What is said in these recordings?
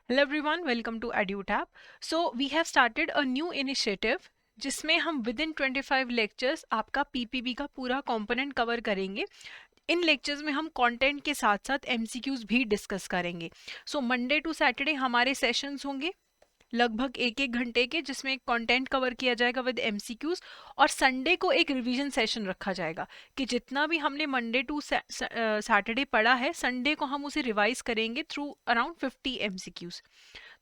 Hello everyone, welcome to EduTap. So we have started a new initiative जिसमें हम with in 25 lectures आपका PPB का पूरा component cover करेंगे। इन लेक्चर्स में हम कंटेंट के साथ साथ एमसीक्यूज भी डिस्कस करेंगे। सो मंडे टू सैटरडे हमारे सेशंस होंगे लगभग एक एक घंटे के, जिसमें एक कंटेंट कवर किया जाएगा विद एमसीक्यूज, और संडे को एक रिवीजन सेशन रखा जाएगा कि जितना भी हमने मंडे टू सैटरडे पढ़ा है संडे को हम उसे रिवाइज करेंगे थ्रू अराउंड 50 एमसीक्यूज।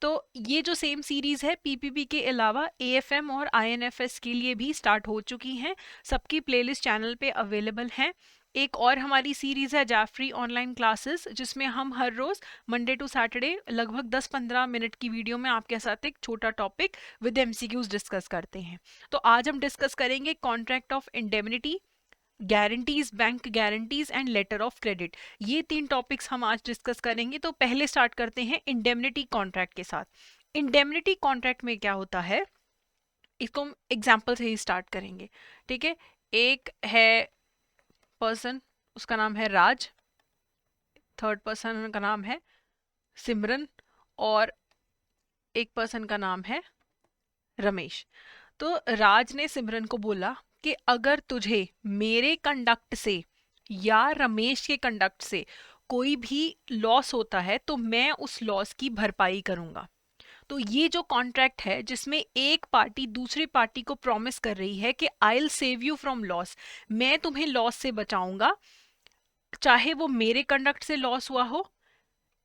तो ये जो सेम सीरीज है पीपीबी के अलावा एएफएम और आईएनएफएस के लिए भी स्टार्ट हो चुकी हैं। सबकी प्लेलिस्ट चैनल पे अवेलेबल हैं। एक और हमारी सीरीज है जाफरी ऑनलाइन क्लासेस, जिसमें हम हर रोज मंडे टू सैटरडे लगभग 10-15 मिनट की वीडियो में आपके साथ एक छोटा टॉपिक विद एमसीक्यूज डिस्कस करते हैं। तो आज हम डिस्कस करेंगे contract of indemnity, guarantees, bank guarantees and later of credit. ये 3 टॉपिक्स हम आज डिस्कस करेंगे। तो पहले स्टार्ट करते हैं इंडेमनिटी कॉन्ट्रैक्ट के साथ। इंडेमनिटी कॉन्ट्रैक्ट में क्या होता है, इसको हम एग्जाम्पल से ही स्टार्ट करेंगे। ठीक है, एक है पर्सन, उसका नाम है राज, थर्ड पर्सन का नाम है सिमरन, और एक पर्सन का नाम है रमेश। तो राज ने सिमरन को बोला कि अगर तुझे मेरे कंडक्ट से या रमेश के कंडक्ट से कोई भी लॉस होता है तो मैं उस लॉस की भरपाई करूंगा। तो ये जो कॉन्ट्रैक्ट है जिसमें एक पार्टी दूसरी पार्टी को प्रॉमिस कर रही है कि I will save you from loss, मैं तुम्हें लॉस से बचाऊंगा, चाहे वो मेरे कंडक्ट से लॉस हुआ हो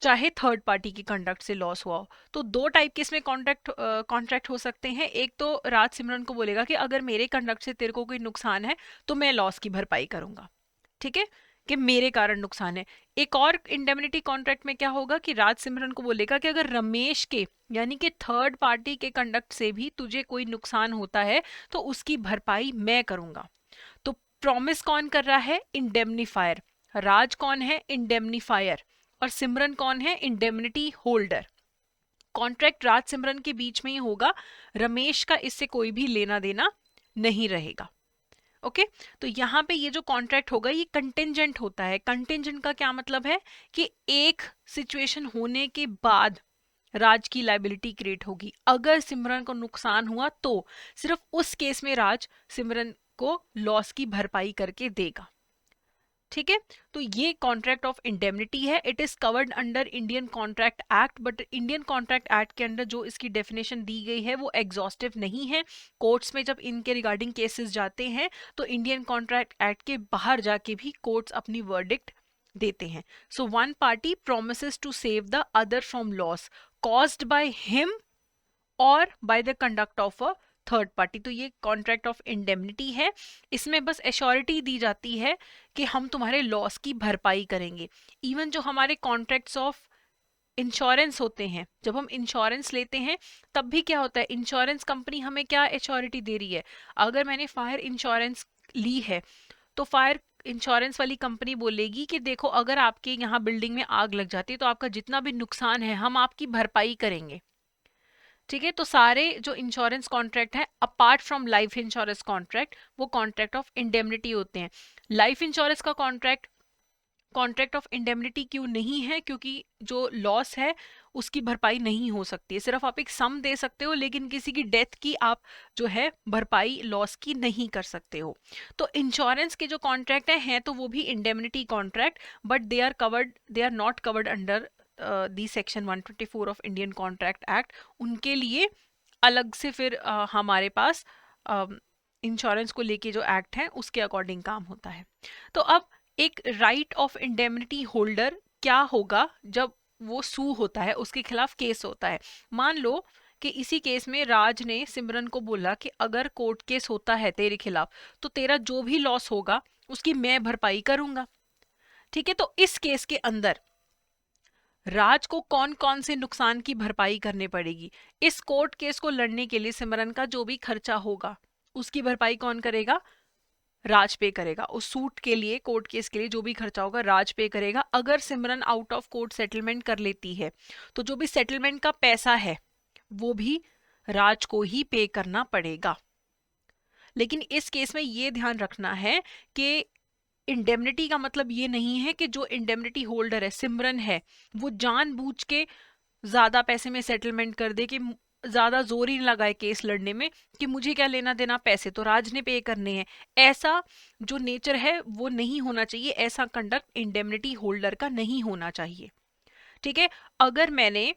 चाहे थर्ड पार्टी की कंडक्ट से लॉस हुआ हो। तो दो टाइप के इसमें कॉन्ट्रैक्ट हो सकते हैं। एक तो राज सिमरन को बोलेगा कि अगर मेरे कंडक्ट से तेरे को कोई नुकसान है तो मैं लॉस की भरपाई करूंगा, ठीक है, कि मेरे कारण नुकसान है। एक और इंडेमनिटी कॉन्ट्रैक्ट में क्या होगा कि राज सिमरन को बोलेगा कि अगर रमेश के यानी कि थर्ड पार्टी के कंडक्ट से भी तुझे कोई नुकसान होता है तो उसकी भरपाई मैं करूंगा। तो प्रॉमिस कौन कर रहा है? इंडेमनीफायर। राज कौन है? इंडेमनीफायर। और सिमरन कौन है? Indemnity holder. कॉन्ट्रैक्ट राज सिमरन के बीच में ही होगा, रमेश का इससे कोई भी लेना देना नहीं रहेगा। ओके तो यहाँ पे ये जो कॉन्ट्रैक्ट होगा ये कंटिंजेंट होता है। कंटिंजेंट का क्या मतलब है कि एक सिचुएशन होने के बाद राज की लाइबिलिटी क्रिएट होगी। अगर सिमरन को नुकसान हुआ तो सिर्फ उस केस में राज सिमरन को लॉस की भरपाई करके देगा। ठीक है, तो ये कॉन्ट्रैक्ट ऑफ इंडेमनिटी है। It is covered under Indian contract act, but Indian contract act के अंदर जो इसकी डेफिनेशन दी गई है वो एग्जॉस्टिव नहीं है। कोर्ट्स में जब इनके रिगार्डिंग केसेस जाते हैं तो इंडियन कॉन्ट्रैक्ट एक्ट के बाहर जाके भी कोर्ट्स अपनी वर्डिक्ट देते हैं। So one party promises to save the other from loss caused by him और by the conduct of a third party. तो ये कॉन्ट्रैक्ट ऑफ इंडेमनिटी है। इसमें बस एश्योरिटी दी जाती है कि हम तुम्हारे लॉस की भरपाई करेंगे। इवन जो हमारे कॉन्ट्रैक्ट्स ऑफ इंश्योरेंस होते हैं, जब हम इंश्योरेंस लेते हैं तब भी क्या होता है, इंश्योरेंस कंपनी हमें क्या एश्योरिटी दे रही है। अगर मैंने फायर इंश्योरेंस ली है तो फायर इंश्योरेंस वाली कंपनी बोलेगी कि देखो अगर आपके यहाँ बिल्डिंग में आग लग जाती है तो आपका जितना भी नुकसान है हम आपकी भरपाई करेंगे। ठीक है, तो सारे जो इंश्योरेंस कॉन्ट्रैक्ट है apart from life insurance contract वो कॉन्ट्रैक्ट ऑफ इंडेमनिटी होते हैं। लाइफ इंश्योरेंस का कॉन्ट्रैक्ट कॉन्ट्रैक्ट ऑफ इंडेमनिटी क्यों नहीं है? क्योंकि जो लॉस है उसकी भरपाई नहीं हो सकती है। सिर्फ आप एक सम दे सकते हो लेकिन किसी की डेथ की आप जो है भरपाई लॉस की नहीं कर सकते हो। तो इंश्योरेंस के जो कॉन्ट्रैक्ट हैं तो वो भी indemnity contract, but they are not covered under the section 124 of Indian contract act. उनके लिए अलग से फिर हमारे पास इंश्योरेंस को लेके जो एक्ट है उसके अकॉर्डिंग काम होता है। तो अब एक राइट ऑफ इंडेमनिटी होल्डर क्या होगा जब वो सू होता है, उसके खिलाफ केस होता है। मान लो कि इसी केस में राज ने सिमरन को बोला कि अगर कोर्ट केस होता है तेरे खिलाफ तो तेरा जो भी लॉस होगा उसकी मैं भरपाई करूंगा। ठीक है, तो इस केस के अंदर राज को कौन कौन से नुकसान की भरपाई करनी पड़ेगी? इस कोर्ट केस को लड़ने के लिए सिमरन का जो भी खर्चा होगा उसकी भरपाई कौन करेगा? राज पे करेगा। उस सूट के लिए, कोर्ट केस के लिए जो भी खर्चा होगा राज पे करेगा। अगर सिमरन आउट ऑफ कोर्ट सेटलमेंट कर लेती है तो जो भी सेटलमेंट का पैसा है वो भी राज को ही पे करना पड़ेगा। लेकिन इस केस में ये ध्यान रखना है कि इंडेमनिटी का मतलब ये नहीं है कि जो इंडेमनिटी होल्डर है सिमरन है वो जानबूझ के ज्यादा पैसे में सेटलमेंट कर दे, कि ज्यादा जोर ही लगाए केस लड़ने में कि मुझे क्या लेना देना, पैसे तो राज ने पे करने हैं। ऐसा जो नेचर है वो नहीं होना चाहिए, ऐसा कंडक्ट इंडेमनिटी होल्डर का नहीं होना चाहिए। ठीक है। अगर मैंने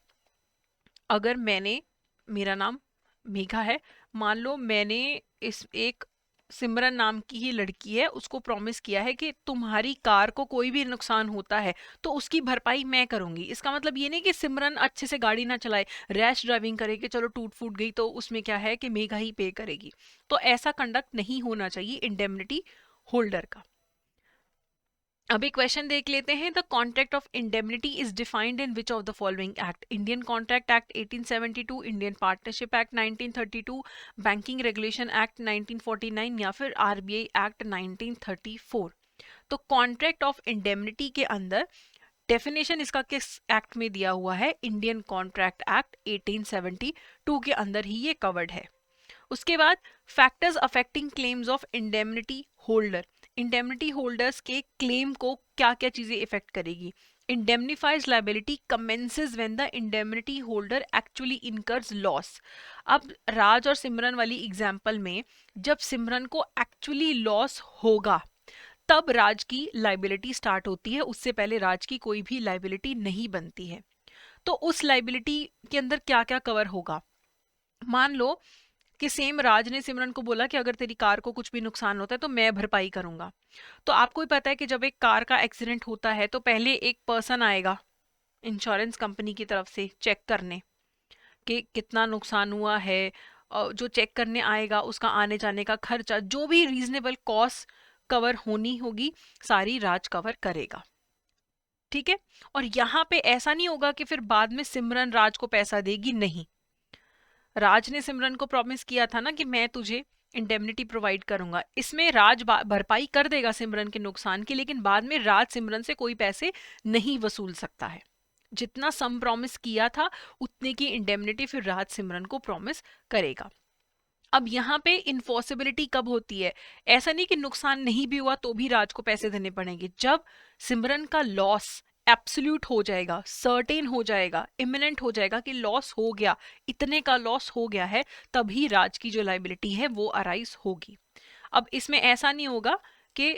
अगर मैंने मेरा नाम मेघा है, मान लो मैंने इस एक सिमरन नाम की ही लड़की है, उसको प्रॉमिस किया है कि तुम्हारी कार को कोई भी नुकसान होता है तो उसकी भरपाई मैं करूंगी। इसका मतलब ये नहीं कि सिमरन अच्छे से गाड़ी ना चलाए, रैश ड्राइविंग करे कि चलो टूट फूट गई तो उसमें क्या है कि मेघा ही पे करेगी। तो ऐसा कंडक्ट नहीं होना चाहिए इंडेमनिटी होल्डर का। अभी क्वेश्चन देख लेते हैं। The contract of indemnity is defined in which of the following act? Indian contract act 1872, Indian partnership act 1932, banking regulation act 1949 या फिर आरबीआई एक्ट 1934। तो कॉन्ट्रैक्ट ऑफ इंडेमनिटी के अंदर डेफिनेशन इसका किस एक्ट में दिया हुआ है? इंडियन कॉन्ट्रैक्ट एक्ट 1872 के अंदर ही ये कवर्ड है। उसके बाद factors affecting claims of indemnity holder. Indemnity holders के क्लेम को क्या क्या चीजें इफेक्ट करेगी? Indemnifier's liability commences when the indemnity holder actually incurs loss. अब राज और सिमरन वाली एग्जांपल में जब सिमरन को एक्चुअली लॉस होगा तब राज की लाइबिलिटी स्टार्ट होती है, उससे पहले राज की कोई भी लाइबिलिटी नहीं बनती है। तो उस लाइबिलिटी के अंदर क्या क्या कवर होगा? मान लो कि सेम राज ने सिमरन को बोला कि अगर तेरी कार को कुछ भी नुकसान होता है तो मैं भरपाई करूंगा। तो आपको ही पता है कि जब एक कार का एक्सीडेंट होता है तो पहले एक पर्सन आएगा इंश्योरेंस कंपनी की तरफ से चेक करने कि कितना नुकसान हुआ है। जो चेक करने आएगा उसका आने जाने का खर्चा, जो भी रीजनेबल कॉस्ट कवर होनी होगी सारी राज कवर करेगा। ठीक है। और यहाँ पे ऐसा नहीं होगा कि फिर बाद में सिमरन राज को पैसा देगी, नहीं। राज ने सिमरन को प्रॉमिस किया था ना कि मैं तुझे इंडेमनिटी प्रोवाइड करूंगा, इसमें राज भरपाई कर देगा सिमरन के नुकसान की, लेकिन बाद में राज सिमरन से कोई पैसे नहीं वसूल सकता है। जितना सम प्रॉमिस किया था उतने की इंडेमनिटी फिर राज सिमरन को प्रॉमिस करेगा। अब यहाँ पे इन्फोर्सिबिलिटी कब होती है? ऐसा नहीं कि नुकसान नहीं भी हुआ तो भी राज को पैसे देने पड़ेंगे। जब सिमरन का लॉस एब्सोल्यूट हो जाएगा, सर्टेन हो जाएगा, इमिनेंट हो जाएगा कि लॉस हो गया, इतने का लॉस हो गया है, तभी राज की जो लाइबिलिटी है वो अराइज होगी। अब इसमें ऐसा नहीं होगा कि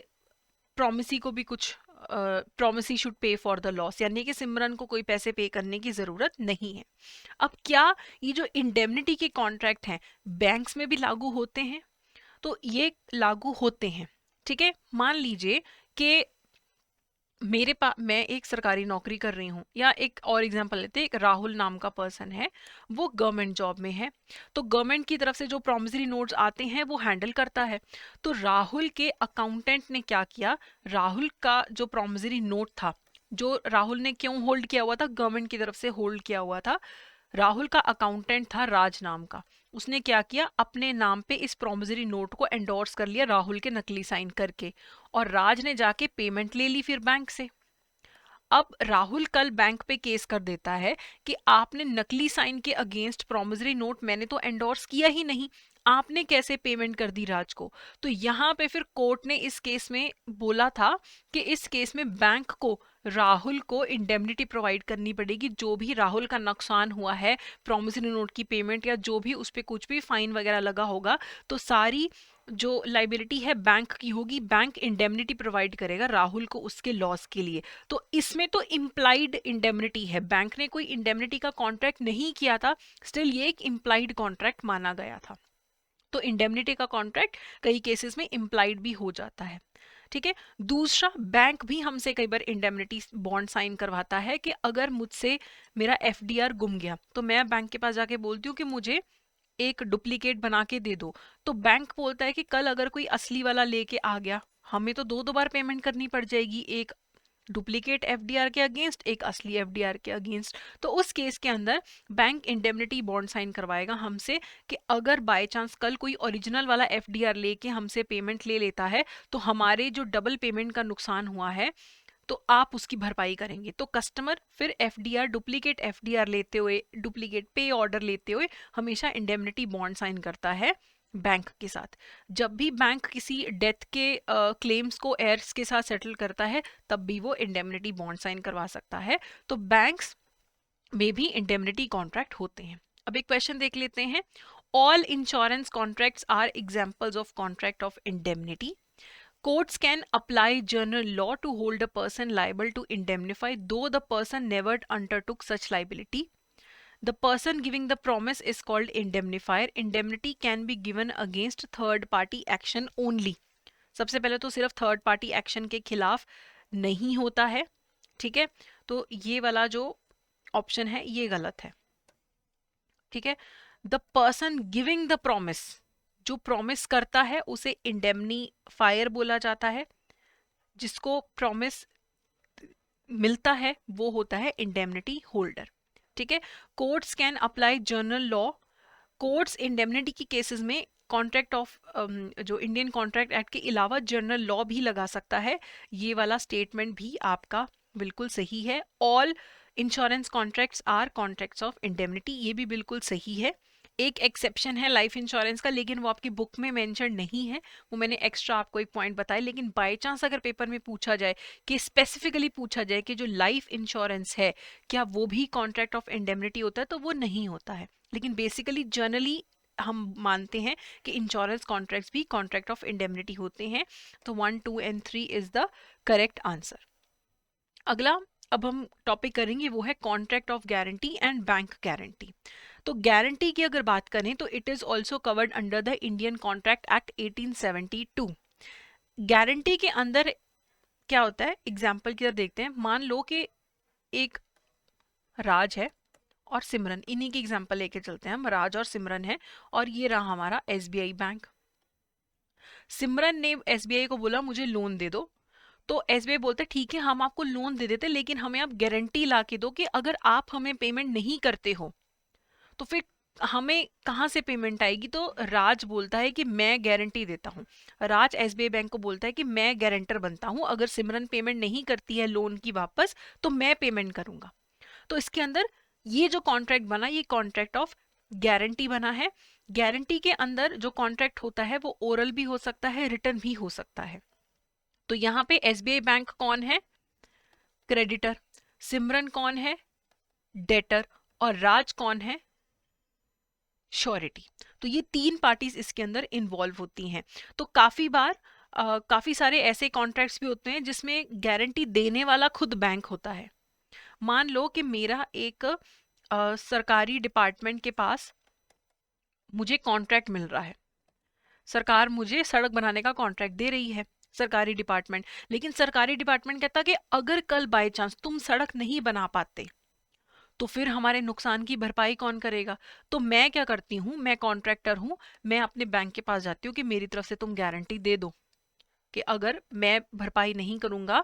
प्रॉमिसी को भी कुछ promisee should pay for the loss, यानी कि सिमरन को कोई पैसे पे करने की जरूरत नहीं है। अब क्या ये जो इंडेमनिटी के कॉन्ट्रैक्ट हैं बैंक्स में भी लागू होते हैं? तो ये लागू होते हैं। ठीक है। मान लीजिए कि मेरे पास, मैं एक सरकारी नौकरी कर रही हूँ, या एक और एग्जांपल लेते हैं, एक राहुल नाम का पर्सन है, वो गवर्नमेंट जॉब में है। तो गवर्नमेंट की तरफ से जो प्रॉमिसरी नोट्स आते हैं वो हैंडल करता है। तो राहुल के अकाउंटेंट ने क्या किया, राहुल का जो प्रॉमिसरी नोट था, जो राहुल ने क्यों होल्ड किया हुआ था, गवर्नमेंट की तरफ से होल्ड किया हुआ था, राहुल का अकाउंटेंट था राज नाम का, उसने क्या किया, अपने नाम पे इस प्रॉमिसरी नोट को एंडोर्स कर लिया राहुल के नकली साइन करके, और राज ने जाके पेमेंट ले ली फिर बैंक से। अब राहुल कल बैंक पे केस कर देता है कि आपने नकली साइन के अगेंस्ट प्रॉमिसरी नोट मैंने तो एंडोर्स किया ही नहीं, आपने कैसे पेमेंट कर दी राज को। तो यहाँ पे फिर कोर्ट ने इस केस में बोला था कि इस केस में बैंक को राहुल को इंडेमनिटी प्रोवाइड करनी पड़ेगी, जो भी राहुल का नुकसान हुआ है प्रॉमिसरी नोट की पेमेंट या जो भी उस पर कुछ भी फाइन वगैरह लगा होगा, तो सारी जो लाइबिलिटी है बैंक की होगी, बैंक इंडेमनिटी प्रोवाइड करेगा राहुल को उसके लॉस के लिए। तो इसमें तो इम्प्लाइड इंडेमनिटी है, बैंक ने कोई इंडेमनिटी का कॉन्ट्रैक्ट नहीं किया था, स्टिल ये एक इम्प्लाइड कॉन्ट्रैक्ट माना गया था। तो इंडेमनिटी का कॉन्ट्रैक्ट कई केसेस में इम्प्लाइड भी हो जाता है। ठीक है। दूसरा, बैंक भी हमसे कई बार इंडेमनिटी बॉन्ड साइन करवाता है कि अगर मुझसे मेरा एफडीआर गुम गया तो मैं बैंक के पास जाके बोलती हूँ कि मुझे एक डुप्लीकेट बना के दे दो, तो बैंक बोलता है कि कल अगर कोई असली वाला लेके आ गया हमें तो दो बार पेमेंट करनी पड़ जाएगी, एक डुप्लीकेट एफडीआर के अगेंस्ट, एक असली एफडीआर के अगेंस्ट। तो उस केस के अंदर बैंक इंडेमनिटी बॉन्ड साइन करवाएगा हमसे कि अगर बाय चांस कल कोई ओरिजिनल वाला एफडीआर लेके हमसे पेमेंट ले लेता है तो हमारे जो डबल पेमेंट का नुकसान हुआ है तो आप उसकी भरपाई करेंगे। तो कस्टमर फिर एफडीआर, डुप्लीकेट एफडीआर लेते हुए, डुप्लीकेट पे ऑर्डर लेते हुए हमेशा इंडेमनिटी बॉन्ड साइन करता है बैंक के साथ। जब भी बैंक किसी डेथ के क्लेम्स को एयर्स के साथ सेटल करता है तब भी वो इंडेमनिटी बॉन्ड साइन करवा सकता है। तो बैंक्स में भी इंडेमनिटी कॉन्ट्रैक्ट होते हैं। अब एक क्वेश्चन देख लेते हैं। All insurance contracts are examples of contract of indemnity. Courts can apply general law to hold a person liable to indemnify, though the person never undertook such liability. The person giving the promise is called indemnifier. Indemnity can be given against third party action only. सबसे पहले तो सिर्फ third party action के खिलाफ नहीं होता है, ठीक है। तो ये वाला जो ऑप्शन है ये गलत है, ठीक है। The person giving the promise, जो प्रॉमिस करता है उसे इंडेमनीफायर बोला जाता है, जिसको प्रॉमिस मिलता है वो होता है इंडेमनिटी होल्डर, ठीक है। Courts can apply general law. Courts indemnity की केसेस में कॉन्ट्रैक्ट ऑफ जो इंडियन कॉन्ट्रैक्ट एक्ट के अलावा जनरल लॉ भी लगा सकता है। ये वाला स्टेटमेंट भी आपका बिल्कुल सही है। All insurance contracts are contracts of indemnity, ये भी बिल्कुल सही है। एक एक्सेप्शन है लाइफ इंश्योरेंस का, लेकिन वो आपकी बुक में मेंशन नहीं है, वो मैंने एक्स्ट्रा आपको एक पॉइंट बताया। लेकिन बाय चांस अगर पेपर में पूछा जाए कि स्पेसिफिकली पूछा जाए कि जो लाइफ इंश्योरेंस है क्या वो भी कॉन्ट्रैक्ट ऑफ इंडेमनिटी होता है, तो वो नहीं होता है। लेकिन बेसिकली जनरली हम मानते हैं कि इंश्योरेंस कॉन्ट्रैक्ट्स भी कॉन्ट्रैक्ट ऑफ इंडेमनिटी होते हैं। तो 1, 2 and 3 is the correct answer. अगला अब हम टॉपिक करेंगे वो है contract of guarantee and bank guarantee. तो गारंटी की अगर बात करें तो it is also covered under the Indian contract act 1872। Guarantee के अंदर क्या होता है, एग्जाम्पल की तरफ देखते हैं। मान लो कि एक राज है और सिमरन, इन्हीं की एग्जाम्पल लेके चलते हैं हम। राज और सिमरन है और ये रहा हमारा एसबीआई बैंक। सिमरन ने एसबीआई को बोला मुझे लोन दे दो, तो एसबीआई बोलते ठीक है हम आपको लोन दे देते, लेकिन हमें आप गारंटी ला के दो कि अगर आप हमें पेमेंट नहीं करते हो तो फिर हमें कहाँ से पेमेंट आएगी। तो राज बोलता है कि मैं गारंटी देता हूँ। राज एसबीआई बैंक को बोलता है कि मैं गारंटर बनता हूँ, अगर सिमरन पेमेंट नहीं करती है लोन की वापस तो मैं पेमेंट करूंगा। तो इसके अंदर ये जो कॉन्ट्रैक्ट बना ये कॉन्ट्रैक्ट ऑफ गारंटी बना है। गारंटी के अंदर जो कॉन्ट्रैक्ट होता है वो ओरल भी हो सकता है, रिटर्न भी हो सकता है। तो यहाँ पे एसबीआई बैंक कौन है, क्रेडिटर। सिमरन कौन है, डेटर। और राज कौन है, श्योरिटी। तो ये तीन पार्टीज इसके अंदर इन्वॉल्व होती हैं। तो काफी बार काफी सारे ऐसे कॉन्ट्रैक्ट्स भी होते हैं जिसमें गारंटी देने वाला खुद बैंक होता है। मान लो कि मेरा एक सरकारी डिपार्टमेंट के पास मुझे कॉन्ट्रैक्ट मिल रहा है, सरकार मुझे सड़क बनाने का कॉन्ट्रैक्ट दे रही है, सरकारी डिपार्टमेंट। लेकिन सरकारी डिपार्टमेंट कहता कि अगर कल बाय चांस तुम सड़क नहीं बना पाते तो फिर हमारे नुकसान की भरपाई कौन करेगा। तो मैं क्या करती हूँ, मैं कॉन्ट्रैक्टर हूँ, मैं अपने बैंक के पास जाती हूँ कि मेरी तरफ से तुम गारंटी दे दो कि अगर मैं भरपाई नहीं करूंगा,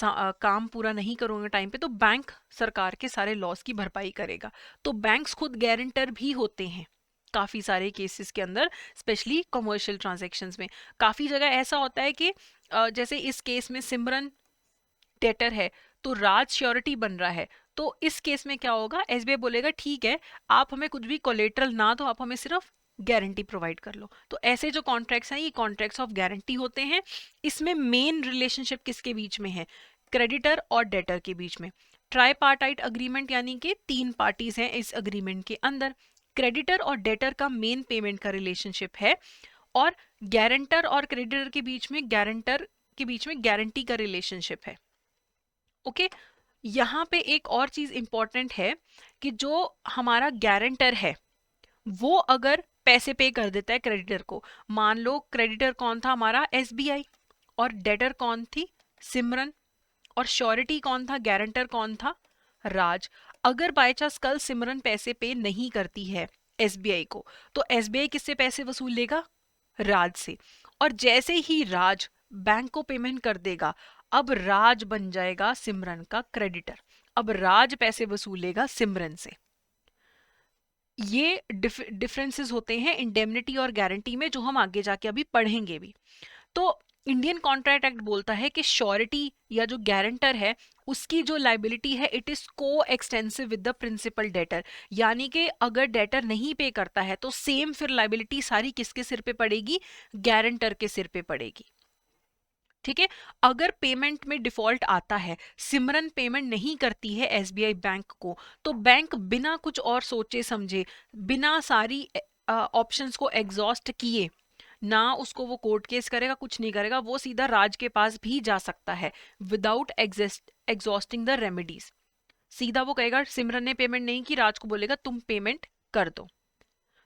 काम पूरा नहीं करूंगा टाइम पे, तो बैंक सरकार के सारे लॉस की भरपाई करेगा। तो बैंक्स खुद गारंटर भी होते हैं काफी सारे केसेस के अंदर, स्पेशली कमर्शियल ट्रांजैक्शंस में। काफी जगह ऐसा होता है कि जैसे इस केस में सिमरन डेटर है तो राज श्योरिटी बन रहा है। तो इस केस में क्या होगा, एसबीआई बोलेगा ठीक है आप हमें कुछ भी कोलेटरल ना दो, आप हमें सिर्फ गारंटी प्रोवाइड कर लो। तो ऐसे जो कॉन्ट्रैक्ट्स हैं ये कॉन्ट्रैक्ट्स ऑफ गारंटी होते हैं। इसमें मेन रिलेशनशिप किसके बीच में है, क्रेडिटर और डेटर के बीच में। ट्राईपार्टाइट अग्रीमेंट यानी कि तीन पार्टीज हैं इस अग्रीमेंट के अंदर। क्रेडिटर और डेटर का मेन पेमेंट का रिलेशनशिप है और गारंटर और क्रेडिटर के बीच में गारंटी का रिलेशनशिप है। ओके यहाँ पे एक और चीज इंपॉर्टेंट है कि जो हमारा गारंटर है वो अगर पैसे पे कर देता है क्रेडिटर को, मान लो क्रेडिटर कौन था हमारा, एसबीआई, और डेटर कौन थी, सिमरन, और श्योरिटी कौन था, गारंटर कौन था, राज। अगर बाय चांस कल सिमरन पैसे पे नहीं करती है एसबीआई को तो एसबीआई किससे पैसे वसूल लेगा, राज से। और जैसे ही राज बैंक को पेमेंट कर देगा अब राज बन जाएगा सिमरन का क्रेडिटर, अब राज पैसे वसूलेगा सिमरन से। ये डिफरेंसेस होते हैं इंडेमनिटी और गारंटी में जो हम आगे जाके अभी पढ़ेंगे भी। तो इंडियन कॉन्ट्रैक्ट एक्ट बोलता है कि श्योरिटी या जो गारंटर है उसकी जो लाइबिलिटी है it is coextensive with the principal debtor, यानी कि अगर डेटर नहीं पे करता है तो सेम फिर लाइबिलिटी सारी किसके सिर पे पड़ेगी, गारंटर के सिर पे पड़ेगी। ठीक है। अगर पेमेंट में डिफॉल्ट आता है, सिमरन पेमेंट नहीं करती है एसबीआई बैंक को, तो बैंक बिना कुछ और सोचे समझे, बिना सारी ऑप्शंस को एग्जॉस्ट किए, ना उसको वो कोर्ट केस करेगा, कुछ नहीं करेगा, वो सीधा राज के पास भी जा सकता है विदाउट एग्जॉस्टिंग द रेमेडीज। सीधा वो कहेगा सिमरन ने पेमेंट नहीं की, राज को बोलेगा तुम पेमेंट कर दो।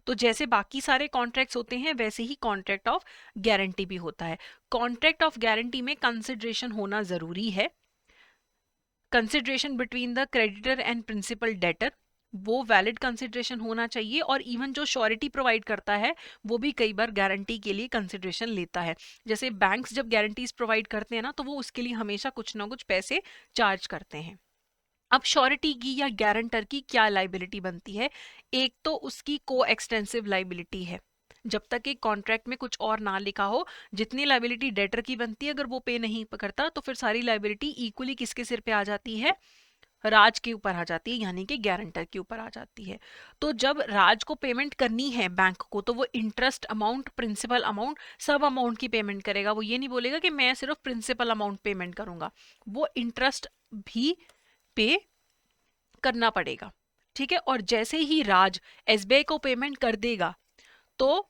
तो जैसे बाकी सारे कॉन्ट्रैक्ट्स होते हैं वैसे ही कॉन्ट्रैक्ट ऑफ गारंटी भी होता है। कॉन्ट्रैक्ट ऑफ गारंटी में कंसिडरेशन होना जरूरी है, consideration between the creditor and principal debtor, वो वैलिड कंसिडरेशन होना चाहिए। और इवन जो श्योरिटी प्रोवाइड करता है वो भी कई बार गारंटी के लिए कंसिडरेशन लेता है। जैसे बैंक्स जब गारंटीज प्रोवाइड करते हैं ना, तो वो उसके लिए हमेशा कुछ ना कुछ पैसे चार्ज करते हैं। अब श्योरिटी की या गारंटर की क्या लाइबिलिटी बनती है? एक तो उसकी को एक्सटेंसिव लाइबिलिटी है। जब तक एक कॉन्ट्रैक्ट में कुछ और ना लिखा हो, जितनी लाइबिलिटी डेटर की बनती है अगर वो पे नहीं करता, तो फिर सारी लाइबिलिटी इक्वली किसके सिर पे आ जाती है? राज के ऊपर आ जाती है, यानी कि गारंटर के ऊपर आ जाती है। तो जब राज को पेमेंट करनी है बैंक को, तो वो इंटरेस्ट अमाउंट, प्रिंसिपल अमाउंट, सब अमाउंट की पेमेंट करेगा। वो ये नहीं बोलेगा कि मैं सिर्फ प्रिंसिपल अमाउंट पेमेंट करूंगा, वो इंटरेस्ट भी पे करना पड़ेगा। ठीक है। और जैसे ही राज एसबीआई को पेमेंट कर देगा, तो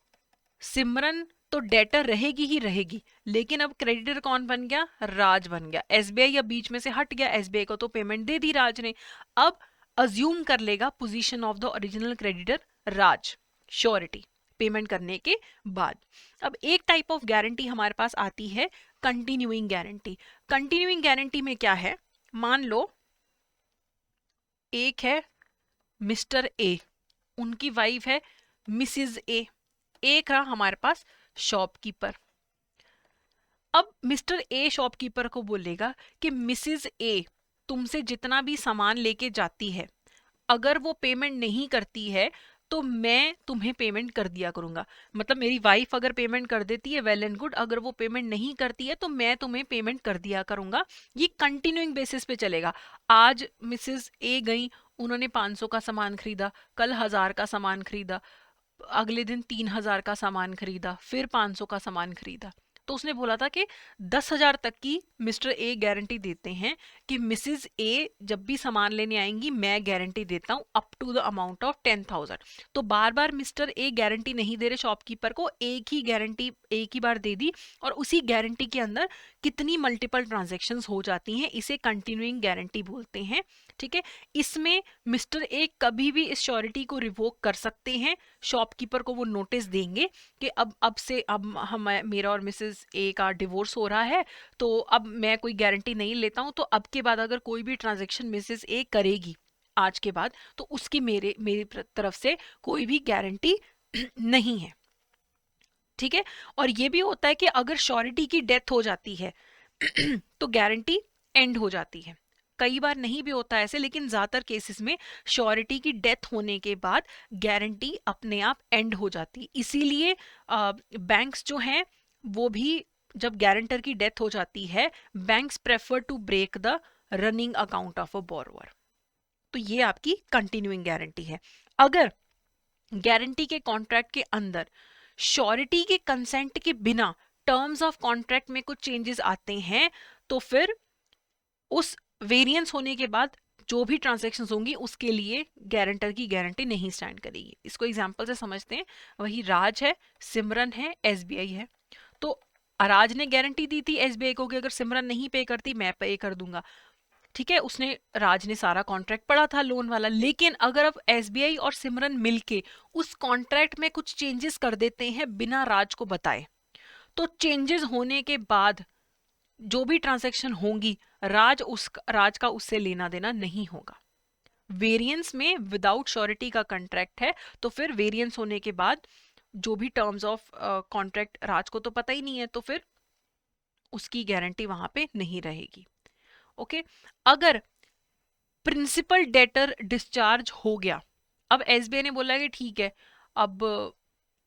सिमरन तो डेटर रहेगी ही रहेगी, लेकिन अब क्रेडिटर कौन बन गया? राज बन गया। एसबीआई अब बीच में से हट गया, एसबीआई को तो पेमेंट दे दी राज ने, अब अज्यूम कर लेगा position of the original creditor Raj, surety payment करने के बाद। अब एक टाइप ऑफ गारंटी हमारे पास आती है कंटिन्यूइंग गारंटी। कंटिन्यूइंग गारंटी में क्या है? मान लो एक है मिस्टर ए, उनकी वाइफ है मिसिज ए, एक रहा हमारे पास शॉपकीपर। अब मिस्टर ए शॉपकीपर को बोलेगा कि मिसिज ए तुमसे जितना भी सामान लेके जाती है, अगर वो पेमेंट नहीं करती है तो मैं तुम्हें पेमेंट कर दिया करूंगा। मतलब मेरी वाइफ अगर पेमेंट कर देती है वेल एंड गुड, अगर वो पेमेंट नहीं करती है तो मैं तुम्हें पेमेंट कर दिया करूंगा। ये कंटिन्यूइंग बेसिस पे चलेगा। आज मिसेस ए गई, उन्होंने 500 का सामान खरीदा, कल 1000 का सामान खरीदा, अगले दिन 3000 का सामान खरीदा, फिर 500 का सामान खरीदा। तो उसने बोला था कि 10,000 तक की मिस्टर ए गारंटी देते हैं कि मिसेज ए जब भी सामान लेने आएंगी मैं गारंटी देता हूँ up to the amount of 10,000। तो बार बार मिस्टर ए गारंटी नहीं दे रहे शॉपकीपर को, एक ही गारंटी एक ही बार दे दी, और उसी गारंटी के अंदर कितनी मल्टीपल ट्रांजेक्शन्स हो जाती हैं, इसे कंटिन्यूइंग गारंटी बोलते हैं। ठीक है। इसमें मिस्टर ए कभी भी इस श्योरिटी को रिवोक कर सकते हैं। शॉपकीपर को वो नोटिस देंगे कि अब से अब हम मेरा और मिसेस ए का डिवोर्स हो रहा है, तो अब मैं कोई गारंटी नहीं लेता हूं, तो अब के बाद अगर कोई भी ट्रांजैक्शन मिसेस ए करेगी आज के बाद, तो उसकी मेरी तरफ से कोई भी गारंटी नहीं है। ठीक है। और ये भी होता है कि अगर श्योरिटी की डेथ हो जाती है तो गारंटी एंड हो जाती है। कई बार नहीं भी होता ऐसे, लेकिन ज्यादातर केसेस में श्योरिटी की डेथ होने के बाद गारंटी अपने आप एंड हो जाती है। इसीलिए बैंक्स जो हैं वो भी, जब गारंटर की डेथ हो जाती है, banks prefer to break the running account of a borrower. तो ये आपकी कंटिन्यूइंग गारंटी है। अगर गारंटी के कॉन्ट्रैक्ट के अंदर श्योरिटी के कंसेंट के बिना टर्म्स ऑफ कॉन्ट्रैक्ट में कुछ चेंजेस आते हैं, तो फिर उस वेरिएंस होने के बाद जो भी ट्रांजैक्शंस होंगी उसके लिए गारंटर की गारंटी नहीं स्टैंड करेगी। इसको एग्जांपल से समझते हैं। वही राज है, सिमरन है, एसबीआई है। तो राज ने गारंटी दी थी एसबीआई को कि अगर सिमरन नहीं पे करती मैं पे कर दूंगा। ठीक है, उसने राज ने सारा कॉन्ट्रैक्ट पढ़ा था लोन वाला। लेकिन अगर अब एसबीआई और सिमरन मिलके उस कॉन्ट्रैक्ट में कुछ चेंजेस कर देते हैं बिना राज को बताए, तो चेंजेस होने के बाद जो भी ट्रांजैक्शन होंगी राज का उससे लेना देना नहीं होगा। वेरिएंस में विदाउट श्योरिटी का कॉन्ट्रैक्ट है, तो फिर वेरिएंस होने के बाद जो भी टर्म्स ऑफ कॉन्ट्रैक्ट राज को तो पता ही नहीं है, तो फिर उसकी गारंटी वहां पे नहीं रहेगी। ओके। अगर प्रिंसिपल डेटर डिस्चार्ज हो गया, अब एसबीआई ने बोला कि ठीक है अब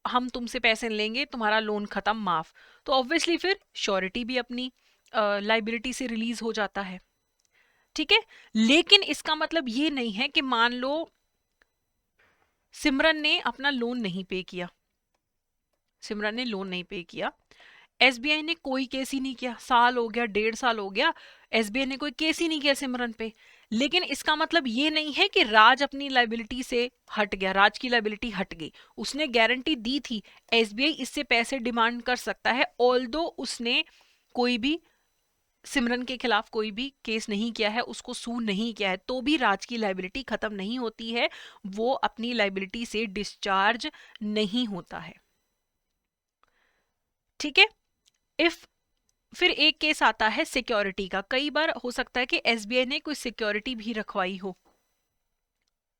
हम तुमसे पैसे लेंगे, तुम्हारा लोन खत्म, माफ, तो ऑब्वियसली फिर श्योरिटी भी अपनी लाइबिलिटी से रिलीज हो जाता है। ठीक है। लेकिन इसका मतलब ये नहीं है कि मान लो सिमरन ने अपना लोन नहीं पे किया, सिमरन ने लोन नहीं पे किया, एसबीआई ने कोई केस ही नहीं किया, साल हो गया, 1.5 साल हो गया, एसबीआई ने कोई केस ही नहीं किया सिमरन पे। लेकिन इसका मतलब ये नहीं है कि राज अपनी लाइबिलिटी से हट गया, राज की लाइबिलिटी हट गई। उसने गारंटी दी थी, एसबीआई इससे पैसे डिमांड कर सकता है, ऑल्दो उसने कोई भी सिमरन के खिलाफ कोई भी केस नहीं किया है, उसको सू नहीं किया है, तो भी राज की लाइबिलिटी खत्म नहीं होती है, वो अपनी लाइबिलिटी से डिस्चार्ज नहीं होता है। ठीक है। इफ फिर एक केस आता है सिक्योरिटी का। कई बार हो सकता है कि एसबीआई ने कोई सिक्योरिटी भी रखवाई हो,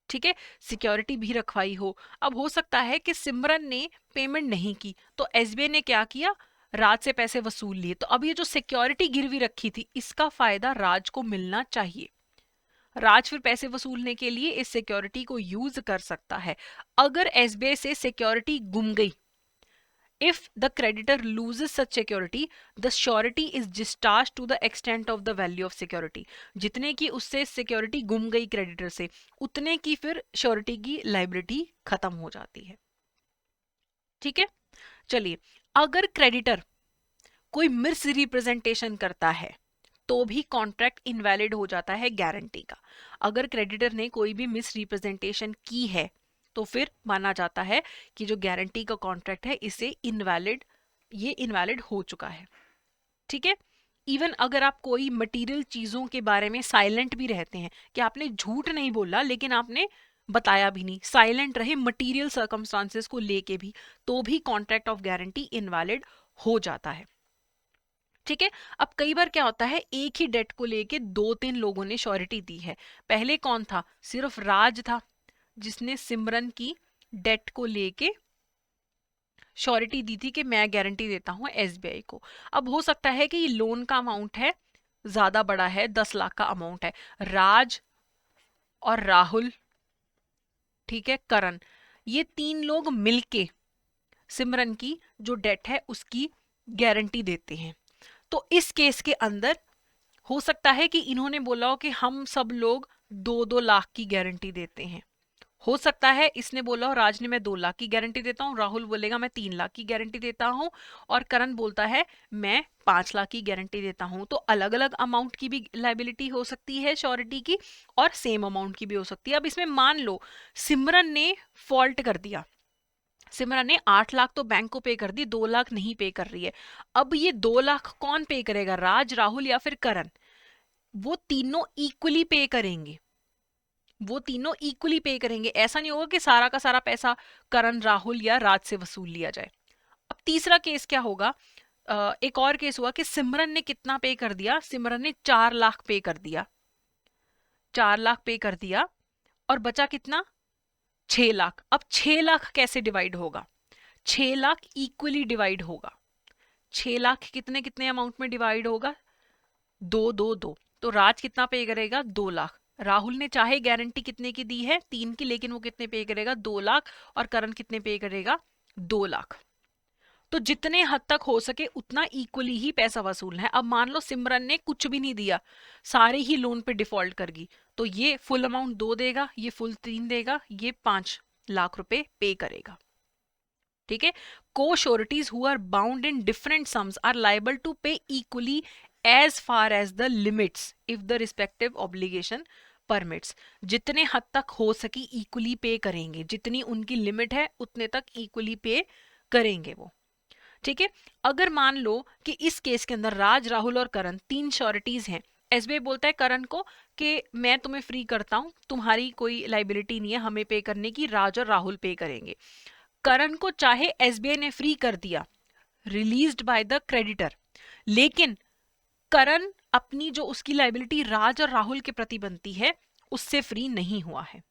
ठीक है, सिक्योरिटी भी रखवाई हो। अब हो सकता है कि सिमरन ने पेमेंट नहीं की, तो एसबीआई ने क्या किया, राज से पैसे वसूल लिए। तो अब ये जो सिक्योरिटी गिरवी रखी थी, इसका फायदा राज को मिलना चाहिए। राज फिर पैसे वसूलने के लिए इस सिक्योरिटी को यूज कर सकता है। अगर एसबीआई से सिक्योरिटी गुम गई, if the creditor loses such security, the surety is discharged to the extent of the value of security। जितने की उससे सिक्योरिटी गुम गई क्रेडिटर से, उतने की फिर श्योरिटी की लाइबिलिटी खत्म हो जाती है। ठीक है। चलिए, अगर क्रेडिटर कोई मिस रिप्रेजेंटेशन करता है तो भी कॉन्ट्रैक्ट इनवैलिड हो जाता है गारंटी का। अगर क्रेडिटर ने कोई भी मिस रिप्रेजेंटेशन की है तो फिर माना जाता है कि जो गारंटी का कॉन्ट्रैक्ट है इसे इनवैलिड हो चुका है। ठीक है। इवन अगर आप कोई मटेरियल चीजों के बारे में साइलेंट भी रहते हैं, कि आपने झूठ नहीं बोला लेकिन आपने बताया भी नहीं, साइलेंट रहे मटेरियल सर्कमस्टांसेस को लेके भी, तो भी कॉन्ट्रैक्ट ऑफ गारंटी इनवैलिड हो जाता है। ठीक है। अब कई बार क्या होता है, एक ही डेट को लेके 2-3 लोगों ने श्योरिटी दी है। पहले कौन था, सिर्फ राज था जिसने सिमरन की डेट को लेके श्योरिटी दी थी कि मैं गारंटी देता हूं एसबीआई को। अब हो सकता है कि ये लोन का अमाउंट है, ज्यादा बड़ा है, 10 लाख का अमाउंट है। राज और राहुल, ठीक है, करण, ये 3 लोग मिलके सिमरन की जो डेट है उसकी गारंटी देते हैं। तो इस केस के अंदर हो सकता है कि इन्होंने बोला हो कि हम सब लोग 2-2 लाख की गारंटी देते हैं। हो सकता है इसने बोला हो, राज ने, मैं 2 लाख की गारंटी देता हूँ, राहुल बोलेगा मैं 3 लाख की गारंटी देता हूँ, और करण बोलता है मैं 5 लाख की गारंटी देता हूँ। तो अलग अलग अमाउंट की भी लाइबिलिटी हो सकती है श्योरिटी की, और सेम अमाउंट की भी हो सकती है। अब इसमें मान लो सिमरन ने फॉल्ट कर दिया, सिमरन ने 8 लाख तो बैंक को पे कर दी, 2 लाख नहीं पे कर रही है। अब ये 2 लाख कौन पे करेगा, राज, राहुल या फिर करण? वो तीनों इक्वली पे करेंगे, वो तीनों इक्वली पे करेंगे। ऐसा नहीं होगा कि सारा का सारा पैसा करण, राहुल या राज से वसूल लिया जाए। अब तीसरा केस क्या होगा, एक और केस हुआ कि सिमरन ने कितना पे कर दिया, सिमरन ने 4 लाख पे कर दिया, 4 लाख पे कर दिया, और बचा कितना, 6 लाख। अब 6 लाख कैसे डिवाइड होगा, 6 लाख इक्वली डिवाइड होगा। 6 लाख कितने कितने अमाउंट में डिवाइड होगा, 2-2-2। तो राज कितना पे करेगा, 2 लाख। राहुल ने चाहे गारंटी कितने की दी है, 3 की, लेकिन वो कितने पे करेगा, 2 लाख। और करण कितने पे करेगा, 2 लाख। तो जितने हद तक हो सके उतना इक्वली ही पैसा वसूलना है। अब मान लो सिमरन ने कुछ भी नहीं दिया, सारे ही लोन पे डिफॉल्ट कर गई, तो ये फुल अमाउंट 2 देगा, ये फुल 3 देगा, ये 5 लाख रुपए पे करेगा। ठीक है। Cosureties who are bound in different sums are liable to pay equally as far as the limits if the respective obligation permits. जितने हद तक हो सकी इक्वली पे करेंगे, जितनी उनकी लिमिट है उतने तक इक्वली पे करेंगे वो। ठीक है। अगर मान लो कि इस केस के अंदर राज, राहुल और करण 3 श्योरिटीज हैं, एसबीआई बोलता है करण को कि मैं तुम्हें फ्री करता हूं, तुम्हारी कोई लाइबिलिटी नहीं है हमें पे करने की, राज और राहुल पे करेंगे। करण को चाहे एसबीआई ने फ्री कर दिया, रिलीज्ड बाय द क्रेडिटर, लेकिन करण अपनी जो उसकी लाइबिलिटी राज और राहुल के प्रति बनती है उससे फ्री नहीं हुआ है।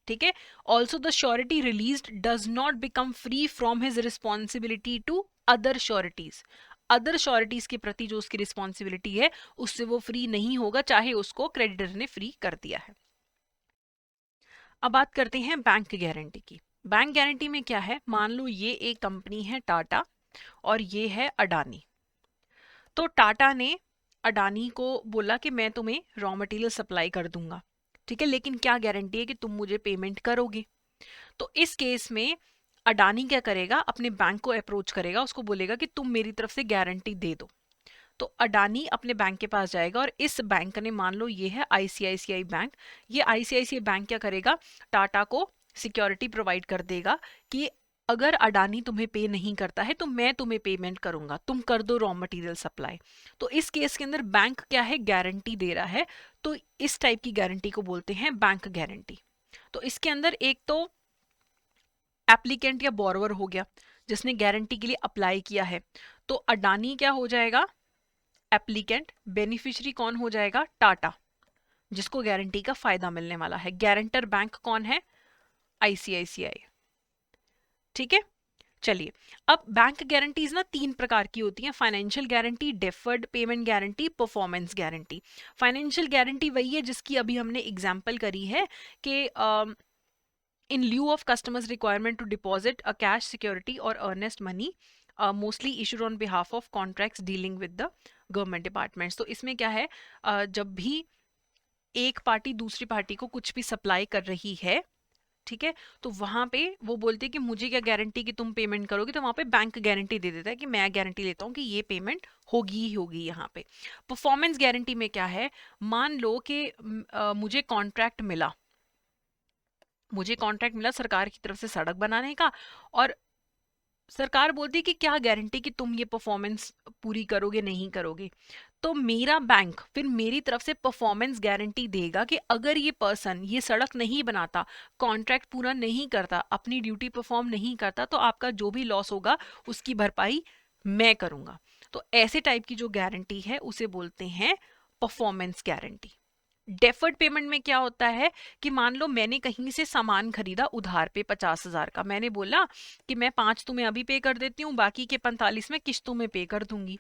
ठीक है। Also the surety released does not become free from his responsibility to other sureties. Other sureties के प्रति जो उसकी रिस्पॉन्सिबिलिटी है उससे वो फ्री नहीं होगा, चाहे उसको क्रेडिटर ने फ्री कर दिया है। अब बात करते हैं बैंक गारंटी की। बैंक गारंटी में क्या है, मान लो ये एक कंपनी है टाटा और ये है अडानी। तो टाटा ने अडानी को बोला कि मैं तुम्हें रॉ मटेरियल सप्लाई कर दूंगा, ठीक है, लेकिन क्या गारंटी है कि तुम मुझे पेमेंट करोगे। तो इस केस में अडानी क्या करेगा, अपने बैंक को अप्रोच करेगा, उसको बोलेगा कि तुम मेरी तरफ से गारंटी दे दो। तो अडानी अपने बैंक के पास जाएगा और इस बैंक ने, मान लो ये है आईसीआईसीआई बैंक, ये आईसीआईसीआई बैंक क्या करेगा, टाटा को सिक्योरिटी प्रोवाइड कर देगा कि अगर अडानी तुम्हें पे नहीं करता है तो मैं तुम्हें पेमेंट करूंगा, तुम कर दो रॉ मटेरियल सप्लाई। तो इस केस के अंदर बैंक क्या है, गारंटी दे रहा है। तो इस टाइप की गारंटी को बोलते हैं बैंक गारंटी। तो इसके अंदर एक तो एप्लीकेंट या बोरोवर हो गया जिसने गारंटी के लिए अप्लाई किया है, तो अडानी क्या हो जाएगा, एप्लीकेंट। बेनिफिशियरी कौन हो जाएगा, टाटा, जिसको गारंटी का फायदा मिलने वाला है। गारंटर बैंक कौन है, आईसीआईसीआई। ठीक है, चलिए। अब बैंक गारंटीज ना 3 प्रकार की होती हैं, financial guarantee, deferred payment guarantee, performance guarantee. Financial guarantee वही है जिसकी अभी हमने एग्जांपल करी है कि in lieu of customers requirement to deposit a cash security or earnest money, mostly issued on behalf of contracts dealing with the government departments। तो इसमें क्या है, जब भी एक पार्टी दूसरी पार्टी को कुछ भी सप्लाई कर रही है, ठीक है, तो वहां पे वो बोलते हैं कि मुझे क्या गारंटी कि तुम पेमेंट करोगे, तो वहां पे बैंक गारंटी दे देता है कि मैं गारंटी लेता हूँ कि ये पेमेंट होगी ही होगी। यहाँ पे परफॉर्मेंस गारंटी में क्या है, मान लो कि मुझे कॉन्ट्रैक्ट मिला, मुझे कॉन्ट्रैक्ट मिला सरकार की तरफ से सड़क बनाने का, और सरकार बोलती है कि क्या गारंटी कि तुम ये परफॉर्मेंस पूरी करोगे नहीं करोगे। तो मेरा बैंक फिर मेरी तरफ से परफॉर्मेंस गारंटी देगा कि अगर ये पर्सन ये सड़क नहीं बनाता, कॉन्ट्रैक्ट पूरा नहीं करता, अपनी ड्यूटी परफॉर्म नहीं करता, तो आपका जो भी लॉस होगा उसकी भरपाई मैं करूंगा। तो ऐसे टाइप की जो गारंटी है उसे बोलते हैं परफॉर्मेंस गारंटी। डेफर्ड पेमेंट में क्या होता है कि मान लो मैंने कहीं से सामान खरीदा उधार पे 50,000 का, मैंने बोला कि मैं 5 तुम्हें अभी पे कर देती हूँ, बाकी के 45 में किस्तों में पे कर दूंगी।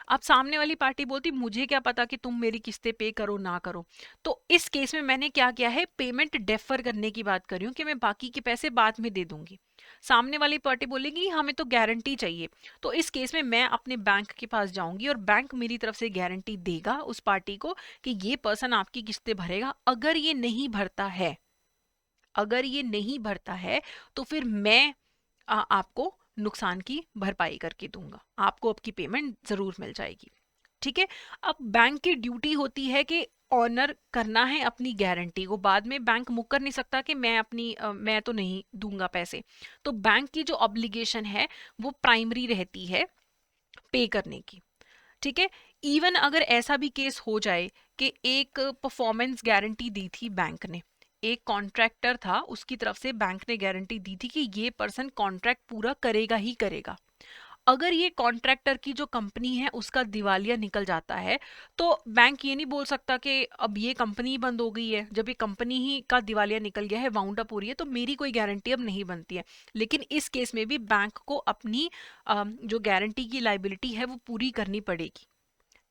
अब सामने वाली पार्टी बोलती मुझे क्या पता कि तुम मेरी किस्तें पे करो ना करो। तो इस केस में मैंने क्या किया है, पेमेंट डेफर करने की बात कर रही हूँ कि मैं बाकी के पैसे बाद में दे दूंगी। सामने वाली पार्टी बोलेगी हमें तो गारंटी चाहिए, तो इस केस में मैं अपने बैंक के पास जाऊंगी और बैंक मेरी तरफ से गारंटी देगा उस पार्टी को कि ये पर्सन आपकी किस्तें भरेगा। अगर ये नहीं भरता है, अगर ये नहीं भरता है तो फिर मैं आपको नुकसान की भरपाई करके दूंगा, आपको आपकी पेमेंट जरूर मिल जाएगी। ठीक है, अब बैंक की ड्यूटी होती है कि ऑनर करना है अपनी गारंटी को। बाद में बैंक मुकर नहीं सकता कि मैं तो नहीं दूंगा पैसे। तो बैंक की जो ऑब्लिगेशन है वो प्राइमरी रहती है पे करने की। ठीक है, इवन अगर ऐसा भी केस हो जाए कि एक परफॉर्मेंस गारंटी दी थी बैंक ने, एक कॉन्ट्रैक्टर था उसकी तरफ से बैंक ने गारंटी दी थी कि ये पर्सन कॉन्ट्रैक्ट पूरा करेगा ही करेगा। अगर ये कॉन्ट्रैक्टर की जो कंपनी है उसका दिवालिया निकल जाता है, तो बैंक ये नहीं बोल सकता कि अब ये कंपनी बंद हो गई है, जब ये कंपनी ही का दिवालिया निकल गया है, वाउंड अप हो रही है, तो मेरी कोई गारंटी अब नहीं बनती है। लेकिन इस केस में भी बैंक को अपनी जो गारंटी की लाइबिलिटी है वो पूरी करनी पड़ेगी।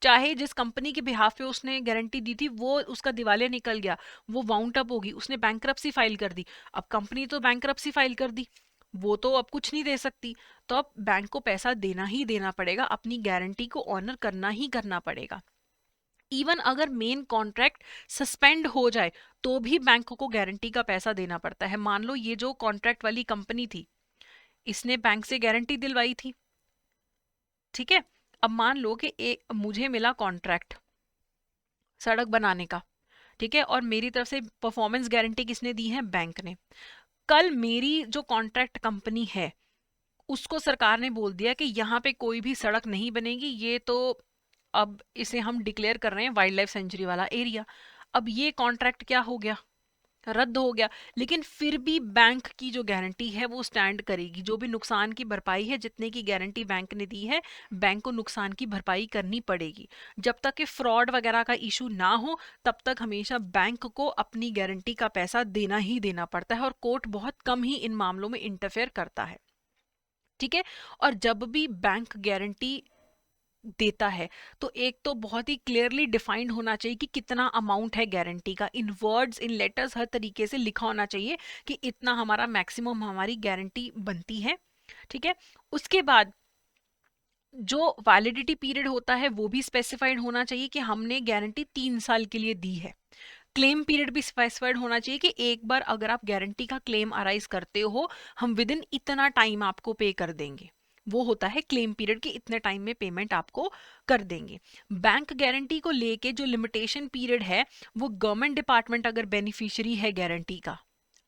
चाहे जिस कंपनी के बिहाफ पे उसने गारंटी दी थी वो उसका दिवालिया निकल गया, वो वाउंड अप होगी, उसने बैंकरप्सी फाइल कर दी, अब कंपनी तो बैंकरप्सी फाइल कर दी, वो तो अब कुछ नहीं दे सकती, तो अब बैंक को पैसा देना ही देना पड़ेगा, अपनी गारंटी को ऑनर करना ही करना पड़ेगा। इवन अगर मेन कॉन्ट्रैक्ट सस्पेंड हो जाए तो भी बैंक को गारंटी का पैसा देना पड़ता है। मान लो ये जो कॉन्ट्रैक्ट वाली कंपनी थी इसने बैंक से गारंटी दिलवाई थी, ठीक है, अब मान लो कि मुझे मिला कॉन्ट्रैक्ट सड़क बनाने का, ठीक है, और मेरी तरफ से परफॉर्मेंस गारंटी किसने दी है, बैंक ने। कल मेरी जो कॉन्ट्रैक्ट कंपनी है उसको सरकार ने बोल दिया कि यहाँ पे कोई भी सड़क नहीं बनेगी, ये तो अब इसे हम डिक्लेयर कर रहे हैं वाइल्ड लाइफ सेंचुरी वाला एरिया। अब ये कॉन्ट्रैक्ट क्या हो गया, रद्द हो गया। लेकिन फिर भी बैंक की जो गारंटी है वो स्टैंड करेगी, जो भी नुकसान की भरपाई है, जितने की गारंटी बैंक ने दी है, बैंक को नुकसान की भरपाई करनी पड़ेगी। जब तक कि फ्रॉड वगैरह का इशू ना हो तब तक हमेशा बैंक को अपनी गारंटी का पैसा देना ही देना पड़ता है, और कोर्ट बहुत कम ही इन मामलों में इंटरफेयर करता है। ठीक है, और जब भी बैंक गारंटी देता है तो एक तो बहुत ही क्लियरली डिफाइंड होना चाहिए कि कितना अमाउंट है गारंटी का, इन वर्ड्स इन लेटर्स हर तरीके से लिखा होना चाहिए कि इतना हमारा मैक्सिमम हमारी गारंटी बनती है। ठीक है, उसके बाद जो वैलिडिटी पीरियड होता है वो भी स्पेसिफाइड होना चाहिए कि हमने गारंटी 3 साल के लिए दी है। क्लेम पीरियड भी स्पेसिफाइड होना चाहिए कि एक बार अगर आप गारंटी का क्लेम अराइज करते हो, हम विद इन इतना टाइम आपको पे कर देंगे। वो होता है क्लेम पीरियड कि इतने टाइम में पेमेंट आपको कर देंगे। बैंक गारंटी को लेके जो लिमिटेशन पीरियड है, वो गवर्नमेंट डिपार्टमेंट अगर बेनिफिशियरी है गारंटी का,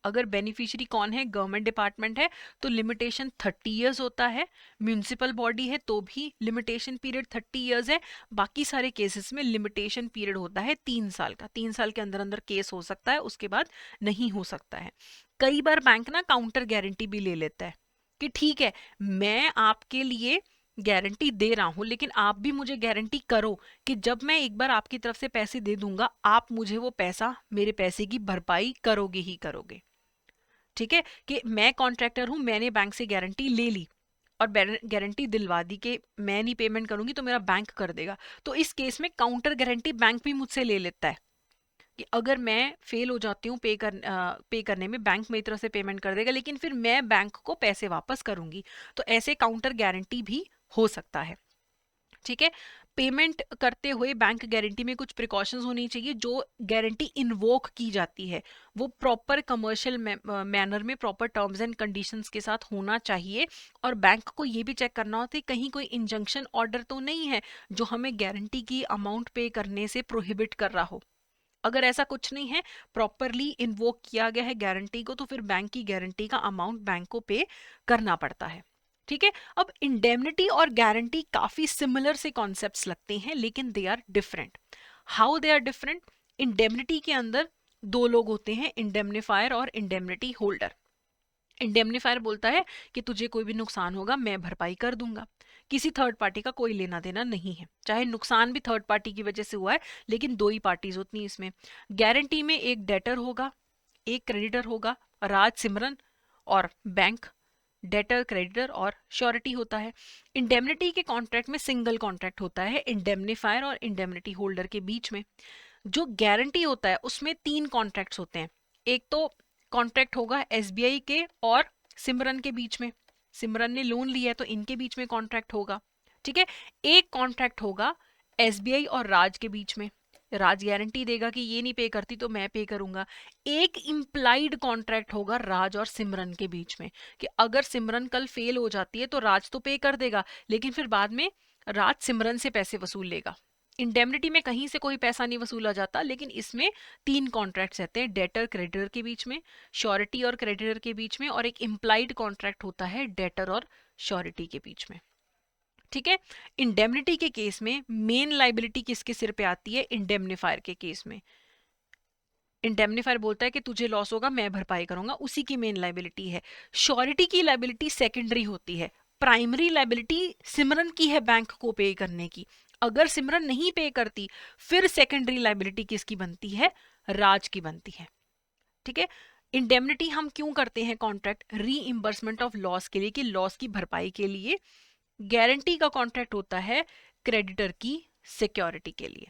अगर बेनिफिशियरी कौन है, गवर्नमेंट डिपार्टमेंट है, तो लिमिटेशन 30 इयर्स होता है। म्यूनिसिपल बॉडी है तो भी लिमिटेशन पीरियड 30 इयर्स है। बाकी सारे केसेस में लिमिटेशन पीरियड होता है 3 साल का। 3 साल के अंदर अंदर केस हो सकता है, उसके बाद नहीं हो सकता है। कई बार बैंक ना काउंटर गारंटी भी ले लेता है कि ठीक है, मैं आपके लिए गारंटी दे रहा हूं, लेकिन आप भी मुझे गारंटी करो कि जब मैं एक बार आपकी तरफ से पैसे दे दूंगा, आप मुझे वो पैसा, मेरे पैसे की भरपाई करोगे ही करोगे। ठीक है, कि मैं कॉन्ट्रैक्टर हूं, मैंने बैंक से गारंटी ले ली और गारंटी दिलवा दी कि मैं नहीं पेमेंट करूंगी तो मेरा बैंक कर देगा। तो इस केस में काउंटर गारंटी बैंक भी मुझसे ले लेता है कि अगर मैं फेल हो जाती हूँ पे करने में, बैंक मेरी तरफ से पेमेंट कर देगा, लेकिन फिर मैं बैंक को पैसे वापस करूंगी। तो ऐसे काउंटर गारंटी भी हो सकता है। ठीक है, पेमेंट करते हुए बैंक गारंटी में कुछ प्रिकॉशंस होनी चाहिए। जो गारंटी इन्वोक की जाती है वो प्रॉपर कमर्शियल मैनर में, प्रॉपर टर्म्स एंड कंडीशंस के साथ होना चाहिए। और बैंक को ये भी चेक करना होता है कहीं कोई इंजंक्शन ऑर्डर तो नहीं है जो हमें गारंटी की अमाउंट पे करने से प्रोहिबिट कर रहा हो। अगर ऐसा कुछ नहीं है, प्रॉपरली इन्वोक किया गया है गारंटी को, तो फिर बैंक की गारंटी का अमाउंट बैंक को पे करना पड़ता है। ठीक है, अब इंडेमनिटी और गारंटी काफी सिमिलर से कॉन्सेप्ट्स लगते हैं, लेकिन they are different. How they are different? Indemnity के अंदर दो लोग होते हैं, इंडेमनिफायर और इंडेमनिटी होल्डर। इंडेमनिफायर बोलता है कि तुझे कोई भी नुकसान होगा मैं भरपाई कर दूंगा, किसी थर्ड पार्टी का कोई लेना देना नहीं है, चाहे नुकसान भी थर्ड पार्टी की वजह से हुआ है, लेकिन दो ही पार्टीज होती हैं इसमें। गारंटी में एक डेटर होगा, एक क्रेडिटर होगा, राज सिमरन और बैंक, डेटर क्रेडिटर और श्योरिटी होता है। इंडेमनिटी के कॉन्ट्रैक्ट में सिंगल कॉन्ट्रैक्ट होता है इंडेमनिफायर और इंडेमनिटी होल्डर के बीच में। जो गारंटी होता है उसमें 3 कॉन्ट्रैक्ट्स होते हैं। एक तो कॉन्ट्रैक्ट होगा एसबीआई के और सिमरन के बीच में, सिमरन ने लोन लिया है तो इनके बीच में कॉन्ट्रैक्ट होगा। ठीक है, एक कॉन्ट्रैक्ट होगा एसबीआई और राज के बीच में, राज गारंटी देगा कि ये नहीं पे करती तो मैं पे करूंगा। एक इम्प्लाइड कॉन्ट्रैक्ट होगा राज और सिमरन के बीच में कि अगर सिमरन कल फेल हो जाती है तो राज तो पे कर देगा, लेकिन फिर बाद में राज सिमरन से पैसे वसूल लेगा। इंडेमनिटी में कहीं से कोई पैसा नहीं वसूला जाता, लेकिन इसमें 3 कॉन्ट्रैक्ट्स रहते हैं, डेटर क्रेडिटर के बीच में, श्योरिटी और क्रेडिटर के बीच में, और एक इम्प्लाइड कॉन्ट्रैक्ट होता है डेटर और श्योरिटी के बीच में। ठीक है, इंडेमनिटी के केस में मेन लाइबिलिटी किसके सिर पे आती है? इंडेमनिफायर के केस में इंडेमनिफायर बोलता है कि तुझे लॉस होगा मैं भरपाई करूंगा, उसी की मेन लाइबिलिटी है। श्योरिटी की लाइबिलिटी सेकेंडरी होती है, प्राइमरी लाइबिलिटी सिमरन की है बैंक को पे करने की। अगर सिमरन नहीं पे करती फिर सेकेंडरी लाइबिलिटी किसकी बनती है? राज की बनती है। ठीक है, इंडेमनिटी हम क्यों करते हैं कॉन्ट्रैक्ट? रीइंबर्समेंट ऑफ लॉस के लिए, कि लॉस की भरपाई के लिए। गारंटी का कॉन्ट्रैक्ट होता है क्रेडिटर की सिक्योरिटी के लिए।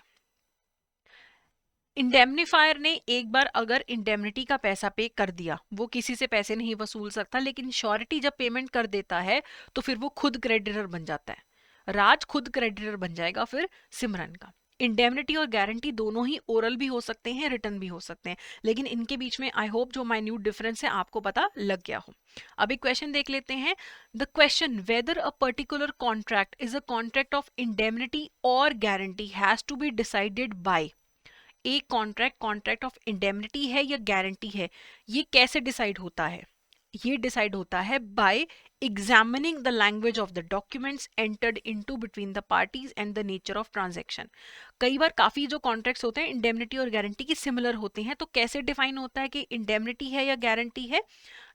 इंडेमनिफायर ने एक बार अगर इंडेमनिटी का पैसा पे कर दिया, वो किसी से पैसे नहीं वसूल सकता, लेकिन श्योरिटी जब पेमेंट कर देता है तो फिर वो खुद क्रेडिटर बन जाता है, राज खुद क्रेडिटर बन जाएगा फिर सिमरन का। इंडेमनिटी और गारंटी दोनों ही ओरल भी हो सकते हैं, रिटर्न भी हो सकते हैं, लेकिन इनके बीच में आई होप जो माइन्यूट डिफरेंस है आपको पता लग गया हो। अब एक क्वेश्चन देख लेते हैं। The question whether a particular contract is a contract of indemnity और guarantee has to be decided by. एक कॉन्ट्रैक्ट कॉन्ट्रैक्ट ऑफ इंडेमनिटी है या गारंटी है, ये कैसे डिसाइड होता है? ये डिसाइड होता है bye examining the language of the documents entered into between the parties and the nature of transaction. कई बार काफी जो कॉन्ट्रैक्ट्स होते हैं इंडेमनिटी और गारंटी की सिमिलर होते हैं, तो कैसे डिफाइन होता है कि इंडेमनिटी है या गारंटी है?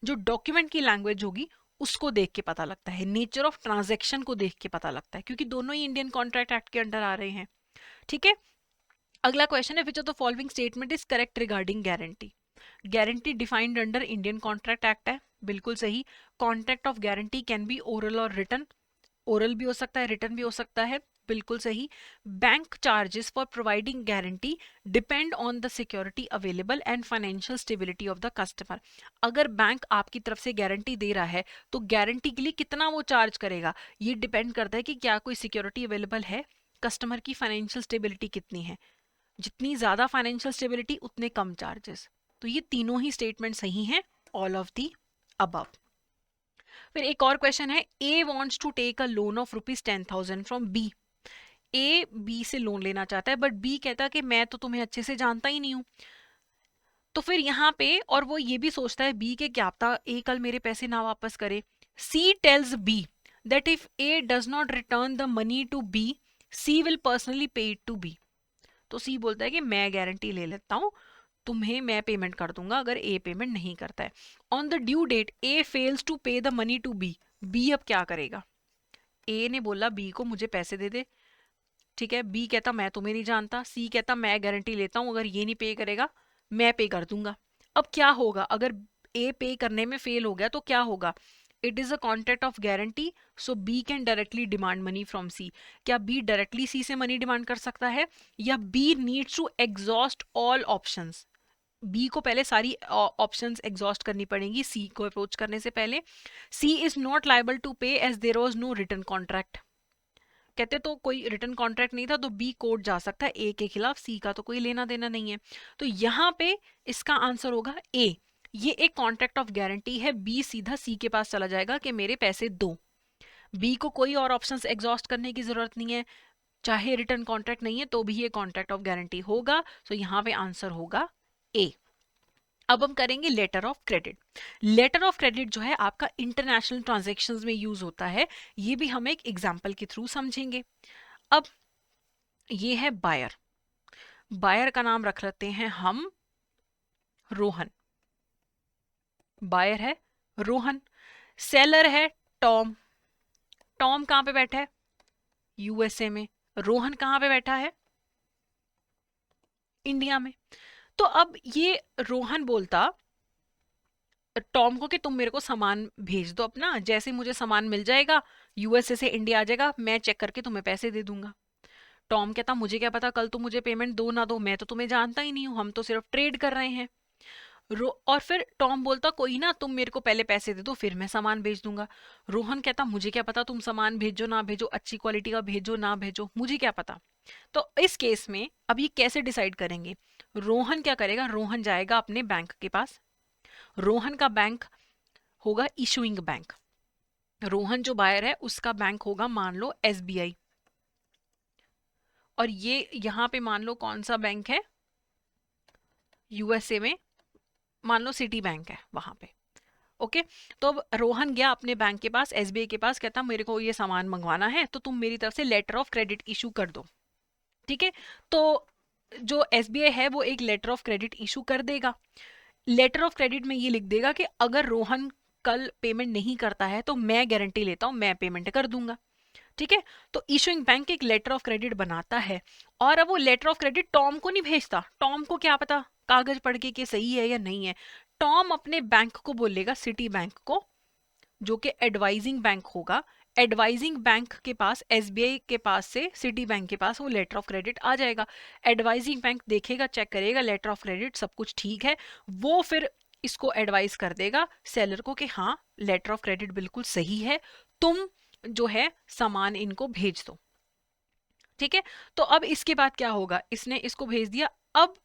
जो डॉक्यूमेंट की लैंग्वेज होगी उसको देख के पता लगता है, नेचर ऑफ ट्रांजैक्शन को देख के पता लगता है, क्योंकि दोनों ही इंडियन कॉन्ट्रैक्ट एक्ट के अंडर आ रहे हैं। ठीक है, अगला क्वेश्चन है, विच of the following statement is correct regarding guarantee? Guarantee defined under Indian contract act है, बिल्कुल सही। Contract of guarantee can be oral और रिटन, ओरल भी हो सकता है रिटन भी हो सकता है, बिल्कुल सही। Bank charges for providing guarantee depend on the security available and financial stability of the customer. अगर बैंक आपकी तरफ से गारंटी दे रहा है तो गारंटी के लिए कितना वो चार्ज करेगा, ये डिपेंड करता है कि क्या कोई सिक्योरिटी अवेलेबल है, कस्टमर की फाइनेंशियल स्टेबिलिटी कितनी है। जितनी ज्यादा फाइनेंशियल स्टेबिलिटी उतने कम चार्जेस। तो ये तीनों ही स्टेटमेंट सही हैं, ऑल ऑफ दी अबव। फिर एक और क्वेश्चन है, A wants to take a loan of ₹10,000 from B. A B से लोन लेना चाहता है, बट बी कहता है कि मैं तो तुम्हें अच्छे से जानता ही नहीं हूं। तो फिर यहाँ पे, और वो ये भी सोचता है बी के क्या पता ए कल मेरे पैसे ना वापस करे। C tells B that if A does not return the money to B, C will personally pay it to B. तो सी बोलता है कि मैं गारंटी ले लेता हूं, तुम्हें मैं पेमेंट कर दूंगा अगर ए पेमेंट नहीं करता है। On the due date A fails to pay the money to B, B अब क्या करेगा? ए ने बोला बी को मुझे पैसे दे दे, ठीक है, बी कहता मैं तुम्हें नहीं जानता, सी कहता मैं गारंटी लेता हूं अगर ये नहीं पे करेगा मैं पे कर दूंगा। अब क्या होगा अगर ए पे करने में फेल हो गया तो क्या होगा? It is a contract of guarantee, so B can directly demand money from C. क्या बी डायरेक्टली सी से मनी डिमांड कर सकता है, या B needs to exhaust all options? B को पहले सारी ऑप्शंस एग्जॉस्ट करनी पड़ेंगी सी को अप्रोच करने से पहले। C is not liable to pay as there was no written contract. कहते तो कोई रिटर्न कॉन्ट्रैक्ट नहीं था तो बी कोर्ट जा सकता है ए के खिलाफ, सी का तो कोई लेना देना नहीं है। तो यहाँ पे इसका आंसर होगा ए। ये एक कॉन्ट्रैक्ट ऑफ गारंटी है, बी सीधा सी के पास चला जाएगा कि मेरे पैसे दो। बी को कोई और ऑप्शंस एग्जॉस्ट करने की जरूरत नहीं है, चाहे रिटर्न कॉन्ट्रैक्ट नहीं है तो भी ये कॉन्ट्रैक्ट ऑफ गारंटी होगा। तो यहाँ पे आंसर होगा ए। अब हम करेंगे letter of credit. Letter of credit जो है आपका इंटरनेशनल ट्रांजैक्शंस में यूज होता है, ये भी हम एक एग्जांपल के थ्रू समझेंगे। अब ये है बायर, बायर का नाम रख लेते हैं हम रोहन। बायर है रोहन, सेलर है टॉम। टॉम कहां पे बैठा है? यूएसए में। रोहन कहां पे बैठा है? इंडिया में। तो अब ये रोहन बोलता टॉम को कि तुम मेरे को सामान भेज दो अपना, जैसे मुझे सामान मिल जाएगा यूएसए से इंडिया आ जाएगा मैं चेक करके तुम्हें पैसे दे दूंगा। टॉम कहता मुझे क्या पता कल तुम मुझे पेमेंट दो ना दो, मैं तो तुम्हें जानता ही नहीं हूं, हम तो सिर्फ ट्रेड कर रहे हैं। और फिर टॉम बोलता कोई ना तुम मेरे को पहले पैसे दे दो फिर मैं सामान भेज दूंगा। रोहन कहता मुझे क्या पता तुम सामान भेजो ना भेजो, अच्छी क्वालिटी का भेजो ना भेजो, मुझे क्या पता। तो इस केस में अब ये कैसे डिसाइड करेंगे? रोहन क्या करेगा, रोहन जाएगा अपने बैंक के पास। रोहन का बैंक होगा इशूइंग बैंक। रोहन जो बायर है उसका बैंक होगा मान लो एसबीआई, और ये यहाँ पे मान लो कौन सा बैंक है, यूएसए में मान लो सिटी बैंक है वहां पे। ओके, तो अब रोहन गया अपने बैंक के पास, एसबीआई के पास, कहता मेरे को ये सामान मंगवाना है तो तुम मेरी तरफ से लेटर ऑफ क्रेडिट इशू कर दो। ठीक है, तो जो एसबीआई है वो एक लेटर ऑफ क्रेडिट इशू कर देगा। लेटर ऑफ क्रेडिट में ये लिख देगा कि अगर रोहन कल पेमेंट नहीं करता है तो मैं गारंटी लेता हूं मैं पेमेंट कर दूंगा। ठीक है, तो इशूइंग बैंक एक लेटर ऑफ क्रेडिट बनाता है, और अब वो लेटर ऑफ क्रेडिट टॉम को नहीं भेजता। टॉम को क्या पता कागज पढ़ के कि सही है या नहीं है। टॉम अपने बैंक को बोलेगा, सिटी बैंक को, जो कि एडवाइजिंग बैंक होगा। एडवाइजिंग बैंक के पास, एसबीआई के पास से सिटी बैंक के पास वो लेटर ऑफ क्रेडिट आ जाएगा। एडवाइजिंग बैंक देखेगा, चेक करेगा लेटर ऑफ क्रेडिट सब कुछ ठीक है, वो फिर इसको एडवाइस कर देगा सेलर को कि हाँ लेटर ऑफ क्रेडिट बिल्कुल सही है, तुम जो है सामान इनको भेज दो। ठीक है, तो अब इसके बाद क्या होगा, इसने इसको भेज दिया, अब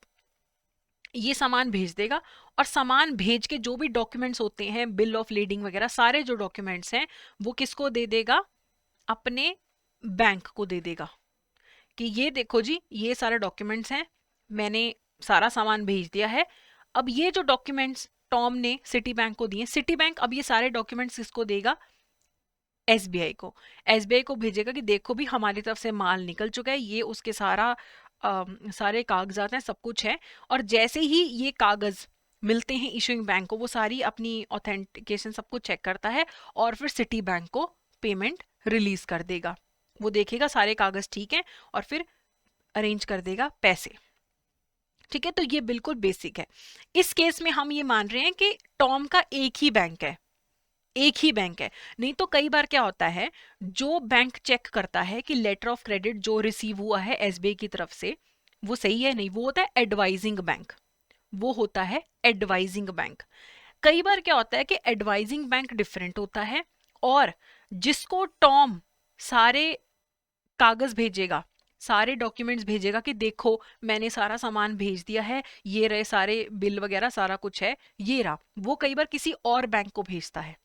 ये सामान भेज देगा, और सामान भेज के जो भी डॉक्यूमेंट्स होते हैं, बिल ऑफ लीडिंग वगैरह सारे जो डॉक्यूमेंट्स हैं वो किसको दे देगा? अपने बैंक को दे देगा कि ये देखो जी ये सारे डॉक्यूमेंट्स हैं, मैंने सारा सामान भेज दिया है। अब ये जो डॉक्यूमेंट्स टॉम ने सिटी बैंक को दिए, सिटी बैंक अब ये सारे डॉक्यूमेंट्स किसको देगा? एसबीआई को। एसबीआई को भेजेगा कि देखो भी हमारी तरफ से माल निकल चुका है, ये उसके सारे कागजात हैं, सब कुछ है। और जैसे ही ये कागज मिलते हैं इशूइंग बैंक को, वो सारी अपनी ऑथेंटिकेशन सब कुछ चेक करता है और फिर सिटी बैंक को पेमेंट रिलीज कर देगा। वो देखेगा सारे कागज ठीक हैं और फिर अरेंज कर देगा पैसे। ठीक है, तो ये बिल्कुल बेसिक है। इस केस में हम ये मान रहे हैं कि टॉम का एक ही बैंक है, एक ही बैंक है। नहीं तो कई बार क्या होता है, जो बैंक चेक करता है कि लेटर ऑफ क्रेडिट जो रिसीव हुआ है एसबीआई की तरफ से वो सही है नहीं, वो होता है एडवाइजिंग बैंक, वो होता है एडवाइजिंग बैंक। कई बार क्या होता है कि एडवाइजिंग बैंक डिफरेंट होता है, और जिसको टॉम सारे कागज भेजेगा सारे डॉक्यूमेंट्स भेजेगा कि देखो मैंने सारा सामान भेज दिया है, ये रहे सारे बिल वगैरह सारा कुछ है, ये रहा। वो कई बार किसी और बैंक को भेजता है,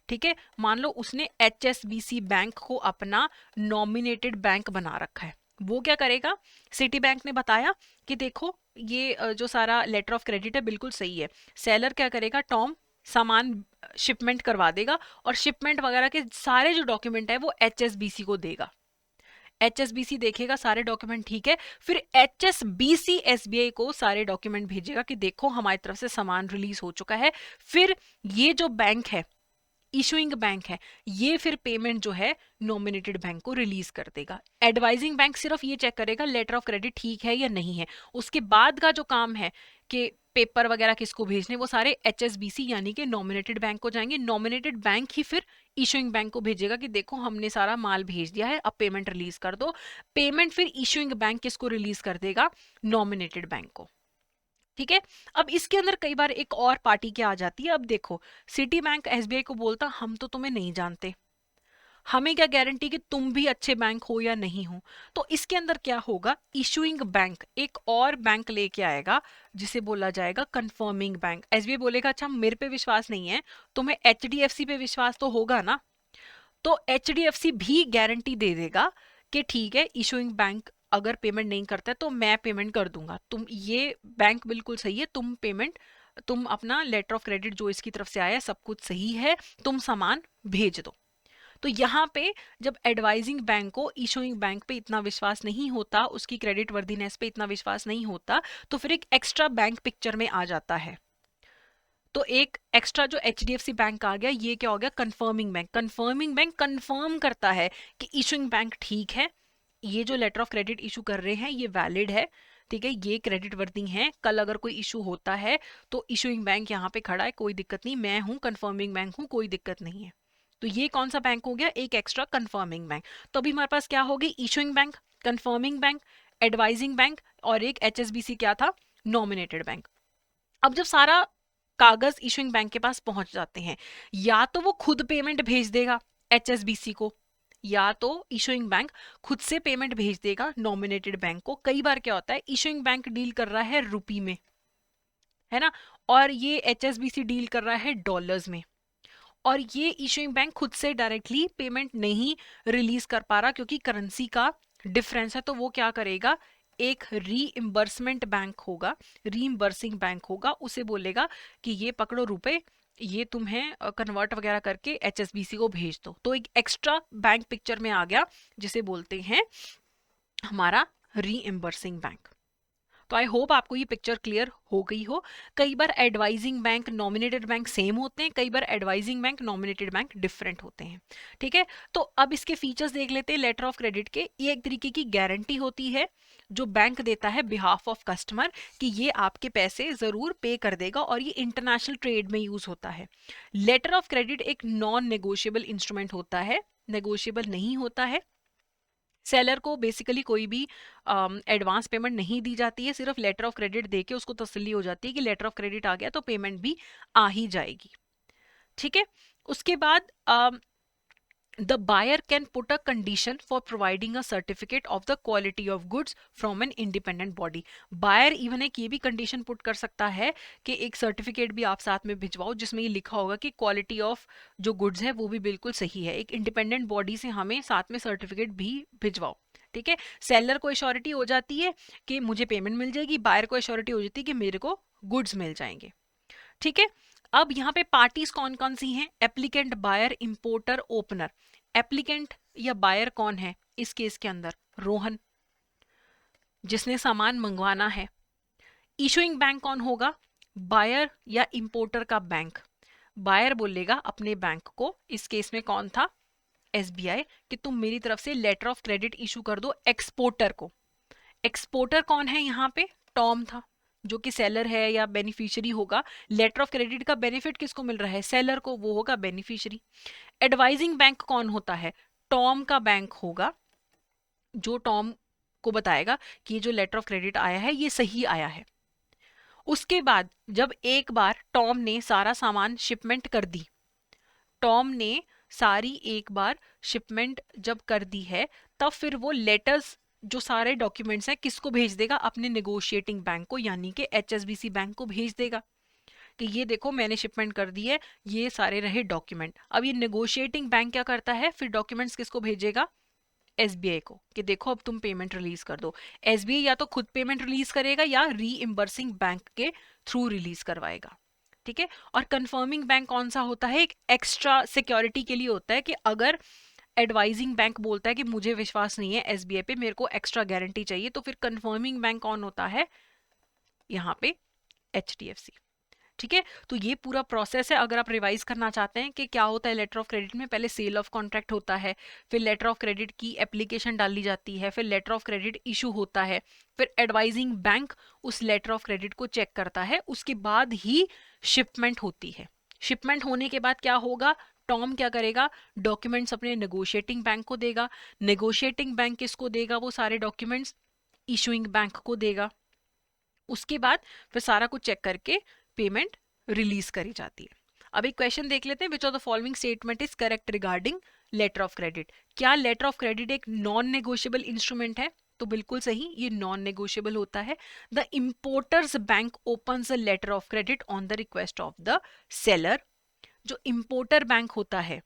ठीक है। मान लो उसने HSBC बैंक को अपना नॉमिनेटेड बैंक बना रखा है, वो क्या करेगा, सिटी बैंक ने बताया कि देखो ये जो सारा लेटर ऑफ क्रेडिट है बिल्कुल सही है। सेलर क्या करेगा, टॉम सामान शिपमेंट करवा देगा और शिपमेंट वगैरह के सारे जो डॉक्यूमेंट है वो HSBC को देगा। HSBC देखेगा सारे डॉक्यूमेंट ठीक है, फिर HSBC SBI को सारे डॉक्यूमेंट भेजेगा कि देखो हमारी तरफ से सामान रिलीज हो चुका है। फिर ये जो बैंक है, इशुइंग बैंक है, ये फिर पेमेंट जो है नॉमिनेटेड बैंक को रिलीज कर देगा। एडवाइजिंग बैंक सिर्फ ये चेक करेगा लेटर ऑफ क्रेडिट ठीक है या नहीं है। उसके बाद का जो काम है कि पेपर वगैरह किसको भेजने, वो सारे HSBC यानी कि नॉमिनेटेड बैंक को जाएंगे। नॉमिनेटेड बैंक ही फिर इशुइंग बैंक को भेजेगा कि देखो हमने सारा माल भेज दिया है, अब पेमेंट रिलीज कर दो। पेमेंट फिर इशुइंग बैंक किसको रिलीज कर देगा, नॉमिनेटेड बैंक को, ठीक है। अब इसके अंदर कई बार एक और पार्टी क्या आ जाती है, अब देखो सिटी बैंक SBI को बोलता हम तो तुम्हें नहीं जानते, हमें क्या गारंटी कि तुम भी अच्छे बैंक हो या नहीं हो। तो इसके अंदर क्या होगा, इशुइंग बैंक एक और बैंक लेके आएगा जिसे बोला जाएगा कंफर्मिंग बैंक। SBI बोलेगा अच्छा मेरे पे विश्वास नहीं है, तुम्हें HDFC पे विश्वास तो होगा ना। तो HDFC भी गारंटी दे देगा कि ठीक है इशुइंग बैंक अगर पेमेंट नहीं करता है तो मैं पेमेंट कर दूंगा, तुम ये बैंक बिल्कुल सही है, तुम पेमेंट, तुम अपना लेटर ऑफ क्रेडिट जो इसकी तरफ से आया सब कुछ सही है, तुम सामान भेज दो। तो यहाँ पे जब एडवाइजिंग बैंक को इशुइंग बैंक पे इतना विश्वास नहीं होता, उसकी क्रेडिट वर्दीनेस पे इतना विश्वास नहीं होता, तो फिर एक एक्स्ट्रा बैंक पिक्चर में आ जाता है। तो एक एक्स्ट्रा जो HDFC बैंक आ गया, ये क्या हो गया, confirming bank. Confirming bank confirm करता है कि इशुइंग बैंक ठीक है, ये जो लेटर ऑफ क्रेडिट इशू कर रहे हैं ये वैलिड है, ठीक है, ये क्रेडिट वर्दी है, कल अगर कोई इशू होता है तो इशुइंग बैंक यहाँ पे खड़ा है, कोई दिक्कत नहीं, मैं हूँ कंफर्मिंग बैंक हूँ, कोई दिक्कत नहीं है। तो ये कौन सा बैंक हो गया, एक एक्स्ट्रा कंफर्मिंग बैंक। तो अभी हमारे पास क्या हो गई, issuing bank, confirming bank, advising bank और एक HSBC क्या था, नॉमिनेटेड बैंक। अब जब सारा कागज इशुइंग बैंक के पास पहुंच जाते हैं, या तो वो खुद पेमेंट भेज देगा HSBC को, या तो इशुइंग बैंक खुद से पेमेंट भेज देगा नॉमिनेटेड बैंक को। कई बार क्या होता है, इशुइंग बैंक डील कर रहा है रुपी में, है ना, और ये HSBC डील कर रहा है डॉलर्स में, और ये इशुइंग बैंक खुद से डायरेक्टली पेमेंट नहीं रिलीज कर पा रहा क्योंकि करेंसी का डिफरेंस है। तो वो क्या करेगा, एक रीइंबर्समेंट बैंक होगा, रीइंबर्सिंग बैंक होगा, उसे बोलेगा कि ये पकड़ो रुपए, ये तुम्हें कन्वर्ट वगैरह करके HSBC को भेज दो। तो एक एक्स्ट्रा बैंक पिक्चर में आ गया जिसे बोलते हैं हमारा रीइंबर्सिंग बैंक। तो आई होप आपको ये पिक्चर क्लियर हो गई हो। कई बार advising bank nominated bank same होते हैं, कई बार advising bank nominated bank different होते हैं, ठीक है। तो अब इसके फीचर्स देख लेते हैं लेटर ऑफ क्रेडिट के। ये एक तरीके की गारंटी होती है जो बैंक देता है बिहाफ ऑफ कस्टमर कि ये आपके पैसे जरूर पे कर देगा, और ये इंटरनेशनल ट्रेड में यूज होता है। लेटर ऑफ क्रेडिट एक नॉन नेगोशिएबल इंस्ट्रूमेंट होता है, नेगोशिएबल नहीं होता है। सेलर को बेसिकली कोई भी एडवांस पेमेंट नहीं दी जाती है, सिर्फ लेटर ऑफ क्रेडिट देके उसको तसल्ली हो जाती है कि लेटर ऑफ क्रेडिट आ गया तो पेमेंट भी आ ही जाएगी, ठीक है। उसके बाद the buyer can put a condition for providing a certificate of the quality of goods from an independent body. Buyer even एक ये भी condition put कर सकता है कि एक certificate भी आप साथ में भिजवाओ जिसमें ये लिखा होगा कि quality of जो goods है वो भी बिल्कुल सही है। एक independent body से हमें साथ में certificate भी भिजवाओ, ठीक है। सेलर को एश्योरिटी हो जाती है कि मुझे पेमेंट मिल जाएगी, बायर को एश्योरिटी हो जाती है कि मेरे को गुड्स मिल जाएंगे, ठीक है। अब यहाँ पे पार्टीज कौन कौन सी हैं, applicant, buyer, importer, opener. Applicant या बायर कौन है इस केस के अंदर, रोहन जिसने सामान मंगवाना है। इशुइंग बैंक कौन होगा, बायर या इंपोर्टर का बैंक। बायर बोलेगा अपने बैंक को, इस केस में कौन था, SBI, कि तुम मेरी तरफ से लेटर ऑफ क्रेडिट इशू कर दो एक्सपोर्टर को। एक्सपोर्टर कौन है यहाँ पे, टॉम था जो कि सेलर है या बेनिफिशियरी होगा। लेटर ऑफ क्रेडिट का बेनिफिट किसको मिल रहा है, सेलर को, वो होगा बेनिफिशियरी। एडवाइजिंग बैंक कौन होता है, टॉम का बैंक होगा, जो टॉम को बताएगा कि ये जो लेटर ऑफ क्रेडिट आया है ये सही आया है। उसके बाद जब एक बार टॉम ने सारा सामान शिपमेंट कर दी, टॉम ने सारी एक बार शिपमेंट जब कर दी है, तब फिर वो लेटर्स जो सारे डॉक्यूमेंट्स हैं किसको भेज देगा, अपने नेगोशिएटिंग बैंक को, यानी कि HSBC बैंक को भेज देगा कि ये देखो मैंने शिपमेंट कर दी है, ये सारे रहे डॉक्यूमेंट। अब ये नेगोशिएटिंग बैंक क्या करता है, फिर डॉक्यूमेंट्स किसको भेजेगा, SBI को, कि देखो अब तुम पेमेंट रिलीज कर दो। SBI या तो खुद पेमेंट रिलीज करेगा या रीइंबर्सिंग बैंक के थ्रू रिलीज करवाएगा। ठीक है। और कंफर्मिंग बैंक कौन सा होता है, एक एक्स्ट्रा सिक्योरिटी के लिए होता है कि अगर एडवाइजिंग बैंक बोलता है कि मुझे विश्वास नहीं है SBI पे, मेरे को एक्स्ट्रा गारंटी चाहिए, तो फिर कंफर्मिंग बैंक कौन होता है, यहाँ पे HDFC। ठीक है। तो ये पूरा प्रोसेस है। अगर आप रिवाइज करना चाहते हैं कि क्या होता है लेटर ऑफ क्रेडिट में, पहले सेल ऑफ कॉन्ट्रैक्ट होता है, फिर लेटर ऑफ क्रेडिट की एप्लीकेशन डाली जाती है, फिर लेटर ऑफ क्रेडिट इशू होता है, फिर एडवाइजिंग बैंक उस लेटर ऑफ क्रेडिट को चेक करता है, उसके बाद ही शिपमेंट होती है। शिपमेंट होने के बाद क्या होगा, टॉम क्या करेगा, डॉक्यूमेंट्स अपने नेगोशिएटिंग बैंक को देगा, नेगोशिएटिंग बैंक किसको देगा, वो सारे डॉक्यूमेंट्स इशूइंग बैंक को देगा। उसके बाद फिर सारा कुछ चेक करके पेमेंट रिलीज करी जाती है। अब एक क्वेश्चन देख लेते हैं, which of the following statement is correct regarding letter of credit. क्या लेटर ऑफ क्रेडिट एक नॉन नेगोशिएबल इंस्ट्रूमेंट है, तो बिल्कुल सही, ये नॉन नेगोशिएबल होता है। The importer's bank opens a letter of credit on the request of the seller. जो इंपोर्टर बैंक होता है,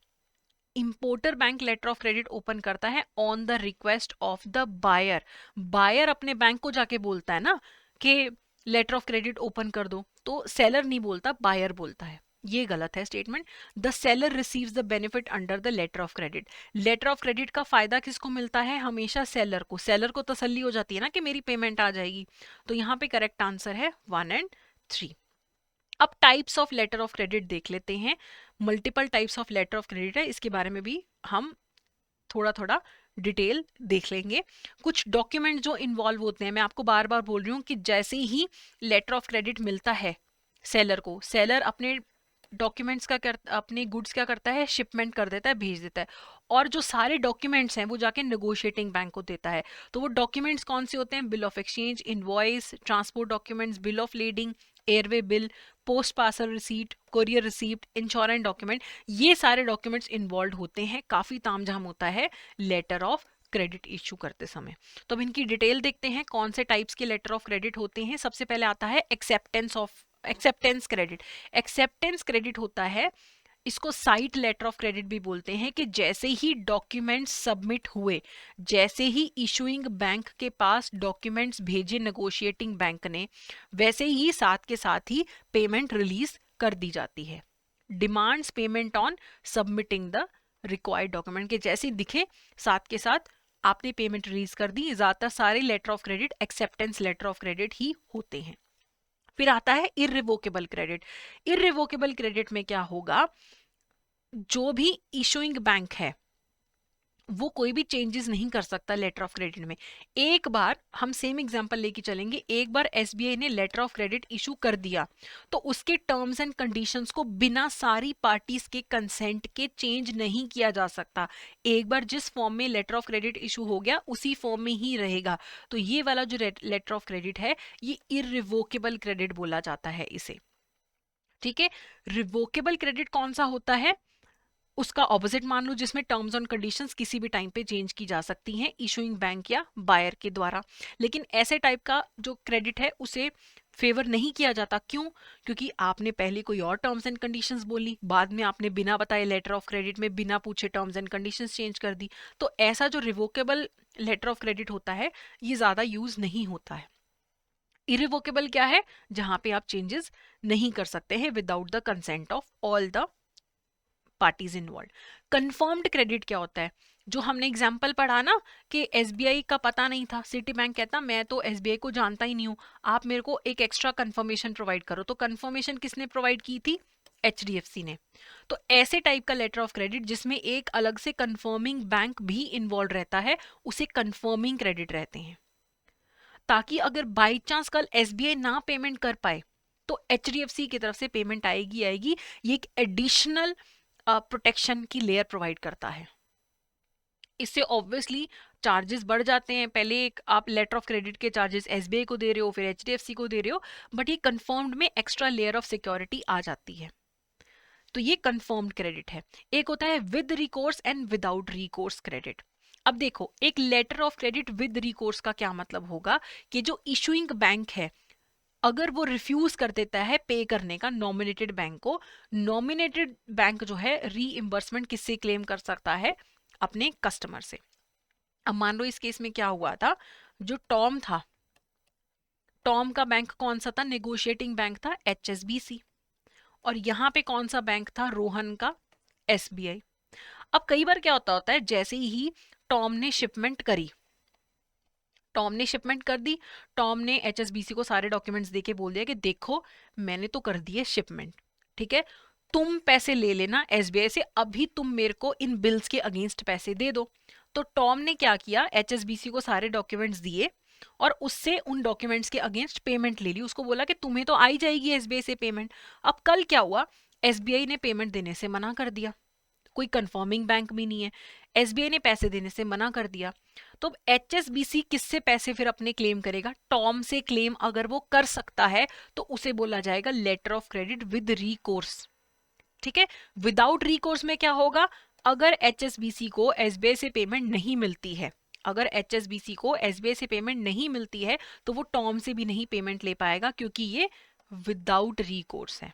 importer bank letter of credit open करता है on the request of the buyer. Buyer अपने bank को जाके बोलता है ना कि लेटर ऑफ क्रेडिट ओपन कर दो, तो सेलर नहीं बोलता, बायर बोलता है। ये गलत है statement. The seller receives the benefit under the letter of credit. Letter of credit का फायदा किसको मिलता है, हमेशा सेलर को। सेलर को तसल्ली हो जाती है ना कि मेरी पेमेंट आ जाएगी। तो यहाँ पे करेक्ट आंसर है 1 और 3। अब types of letter of credit देख लेते हैं। Multiple types of letter of credit है, इसके बारे में भी हम थोड़ा थोड़ा डिटेल देख लेंगे। कुछ डॉक्यूमेंट जो इन्वॉल्व होते हैं, मैं आपको बार बार बोल रही हूँ कि जैसे ही लेटर ऑफ क्रेडिट मिलता है सेलर को, सेलर अपने डॉक्यूमेंट्स का अपने गुड्स क्या करता है, शिपमेंट कर देता है, भेज देता है। और जो सारे डॉक्यूमेंट्स हैं वो जाके नेगोशिएटिंग बैंक को देता है। तो वो डॉक्यूमेंट्स कौन से होते हैं, bill of exchange, invoice, transport documents, bill of lading, airway bill, post parcel receipt, courier receipt, insurance document, ये सारे डॉक्यूमेंट्स इन्वॉल्व होते हैं। काफी तामझाम होता है लेटर ऑफ क्रेडिट इशू करते समय। तो अब इनकी डिटेल देखते हैं, कौन से टाइप्स के लेटर ऑफ क्रेडिट होते हैं। सबसे पहले आता है एक्सेप्टेंस क्रेडिट। एक्सेप्टेंस क्रेडिट होता है, इसको साइट लेटर ऑफ क्रेडिट भी बोलते हैं, कि जैसे ही डॉक्यूमेंट्स सबमिट हुए, जैसे ही इशूइंग बैंक के पास डॉक्यूमेंट्स भेजे नेगोशिएटिंग बैंक ने, वैसे ही साथ ही पेमेंट रिलीज कर दी जाती है। Demands payment on submitting the required document, के जैसे दिखे साथ के साथ आपने पेमेंट रिलीज कर दी। ज्यादातर सारे letter of credit acceptance letter of credit ही होते हैं। फिर आता है इररिवोकेबल क्रेडिट। इररिवोकेबल क्रेडिट में क्या होगा, जो भी इशूइंग बैंक है वो कोई भी चेंजेस नहीं कर सकता लेटर ऑफ क्रेडिट में। एक बार हम सेम एग्जांपल लेके चलेंगे, एक बार SBI ने लेटर ऑफ क्रेडिट इशू कर दिया तो उसके टर्म्स एंड कंडीशंस को बिना सारी पार्टीज के कंसेंट के चेंज नहीं किया जा सकता। एक बार जिस फॉर्म में लेटर ऑफ क्रेडिट इशू हो गया उसी फॉर्म में ही रहेगा। तो ये वाला जो लेटर ऑफ क्रेडिट है ये इररिवोकेबल क्रेडिट बोला जाता है इसे। ठीक है। रिवोकेबल क्रेडिट कौन सा होता है, उसका ऑपोजिट मान लो, जिसमें टर्म्स एंड कंडीशंस किसी भी टाइम पे चेंज की जा सकती हैं इशूइंग बैंक या बायर के द्वारा। लेकिन ऐसे टाइप का जो क्रेडिट है उसे फेवर नहीं किया जाता। क्यों, क्योंकि आपने पहले कोई और टर्म्स एंड कंडीशंस बोली, बाद में आपने बिना बताए लेटर ऑफ क्रेडिट में बिना पूछे टर्म्स एंड कंडीशंस चेंज कर दी। तो ऐसा जो रिवोकेबल लेटर ऑफ क्रेडिट होता है ये ज्यादा यूज नहीं होता है। इरिवोकेबल क्या है, जहां पे आप चेंजेस नहीं कर सकते हैं without the consent of all the parties involve. Confirmed credit क्या होता है, जो हमने एग्जांपल पढ़ा ना कि SBI का पता नहीं था, सिटी बैंक कहता मैं तो SBI को जानता ही नहीं हूं, आप मेरे को एक एक्स्ट्रा कंफर्मेशन प्रोवाइड करो। तो कंफर्मेशन किसने प्रोवाइड की थी, HDFC ने। तो ऐसे टाइप का लेटर ऑफ क्रेडिट जिसमें एक अलग से कंफर्मिंग बैंक भी इन्वॉल्व रहता है उसे कंफर्मिंग क्रेडिट रहते हैं। ताकि अगर बाई चांस कल SBI ना पेमेंट कर पाए तो HDFC की तरफ से पेमेंट आएगी। ये एक एडिशनल प्रोटेक्शन की लेयर प्रोवाइड करता है। इससे ऑब्वियसली चार्जेस बढ़ जाते हैं। पहले एक आप लेटर ऑफ क्रेडिट के चार्जेस SBI को दे रहे हो, फिर HDFC को दे रहे हो, बट ये कंफर्म्ड में एक्स्ट्रा लेयर ऑफ सिक्योरिटी आ जाती है। तो ये कंफर्म्ड क्रेडिट है। एक होता है with recourse and without recourse credit. अब देखो, एक letter of credit with recourse का क्या मतलब होगा कि जो इशूइंग बैंक है अगर वो रिफ्यूज कर देता है पे करने का नॉमिनेटेड बैंक को, नॉमिनेटेड बैंक जो है रीइंबर्समेंट किससे क्लेम कर सकता है? अपने कस्टमर से। अब मान लो इस केस में क्या हुआ था, जो टॉम था, टॉम का बैंक कौन सा था? नेगोशिएटिंग बैंक था, HSBC। और यहाँ पे कौन सा बैंक था? रोहन का SBI। अब कई बार क्या होता है, जैसे ही टॉम ने शिपमेंट करी, टॉम ने शिपमेंट कर दी, टॉम ने HSBC को सारे डॉक्यूमेंट्स देके बोल दिया कि देखो मैंने तो कर दी है शिपमेंट, ठीक है, तुम पैसे ले लेना SBI से, अभी तुम मेरे को इन बिल्स के अगेंस्ट पैसे दे दो। तो टॉम ने क्या किया, HSBC को सारे डॉक्यूमेंट्स दिए और उससे उन डॉक्यूमेंट्स के अगेंस्ट पेमेंट ले ली। उसको बोला कि तुम्हें तो आई जाएगी SBI से पेमेंट। अब कल क्या हुआ, SBI ने पेमेंट देने से मना कर दिया, कोई कंफर्मिंग बैंक भी नहीं है, SBI ने पैसे देने से मना कर दिया। तो HSBC किससे पैसे फिर अपने क्लेम करेगा? टॉम से क्लेम अगर वो कर सकता है तो उसे बोला जाएगा letter of credit with recourse, ठीक है। विदाउट रिकोर्स में क्या होगा, अगर HSBC को SBI से पेमेंट नहीं मिलती है, अगर HSBC को SBI से पेमेंट नहीं मिलती है तो वो टॉम से भी नहीं पेमेंट ले पाएगा, क्योंकि ये विदाउट रिकोर्स है।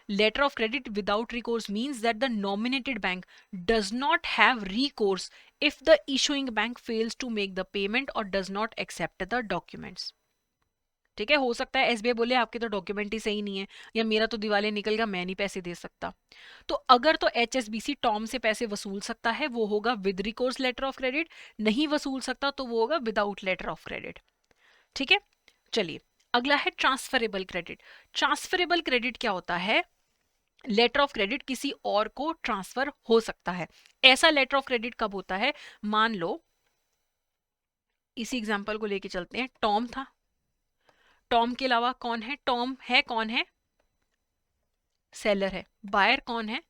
Letter of credit without recourse means that the nominated bank does not have recourse if the issuing bank fails to make the payment or does not accept the documents. ठीक है, हो सकता है SBI बोले आपके तो document ही सही नहीं है, या मेरा तो दिवाले निकल गया, मैं नहीं पैसे दे सकता। तो अगर तो HSBC टॉम से पैसे वसूल सकता है वो होगा with recourse letter of credit, नहीं वसूल सकता तो वो होगा विदाउट लेटर ऑफ क्रेडिट, ठीक है। चलिए अगला है ट्रांसफरेबल क्रेडिट। ट्रांसफरेबल क्रेडिट क्या होता है? लेटर ऑफ क्रेडिट किसी और को ट्रांसफर हो सकता है। ऐसा लेटर ऑफ क्रेडिट कब होता है? मान लो इसी एग्जांपल को लेके चलते हैं, टॉम था, टॉम के अलावा कौन है? टॉम है, कौन है? सेलर है। बायर कौन है?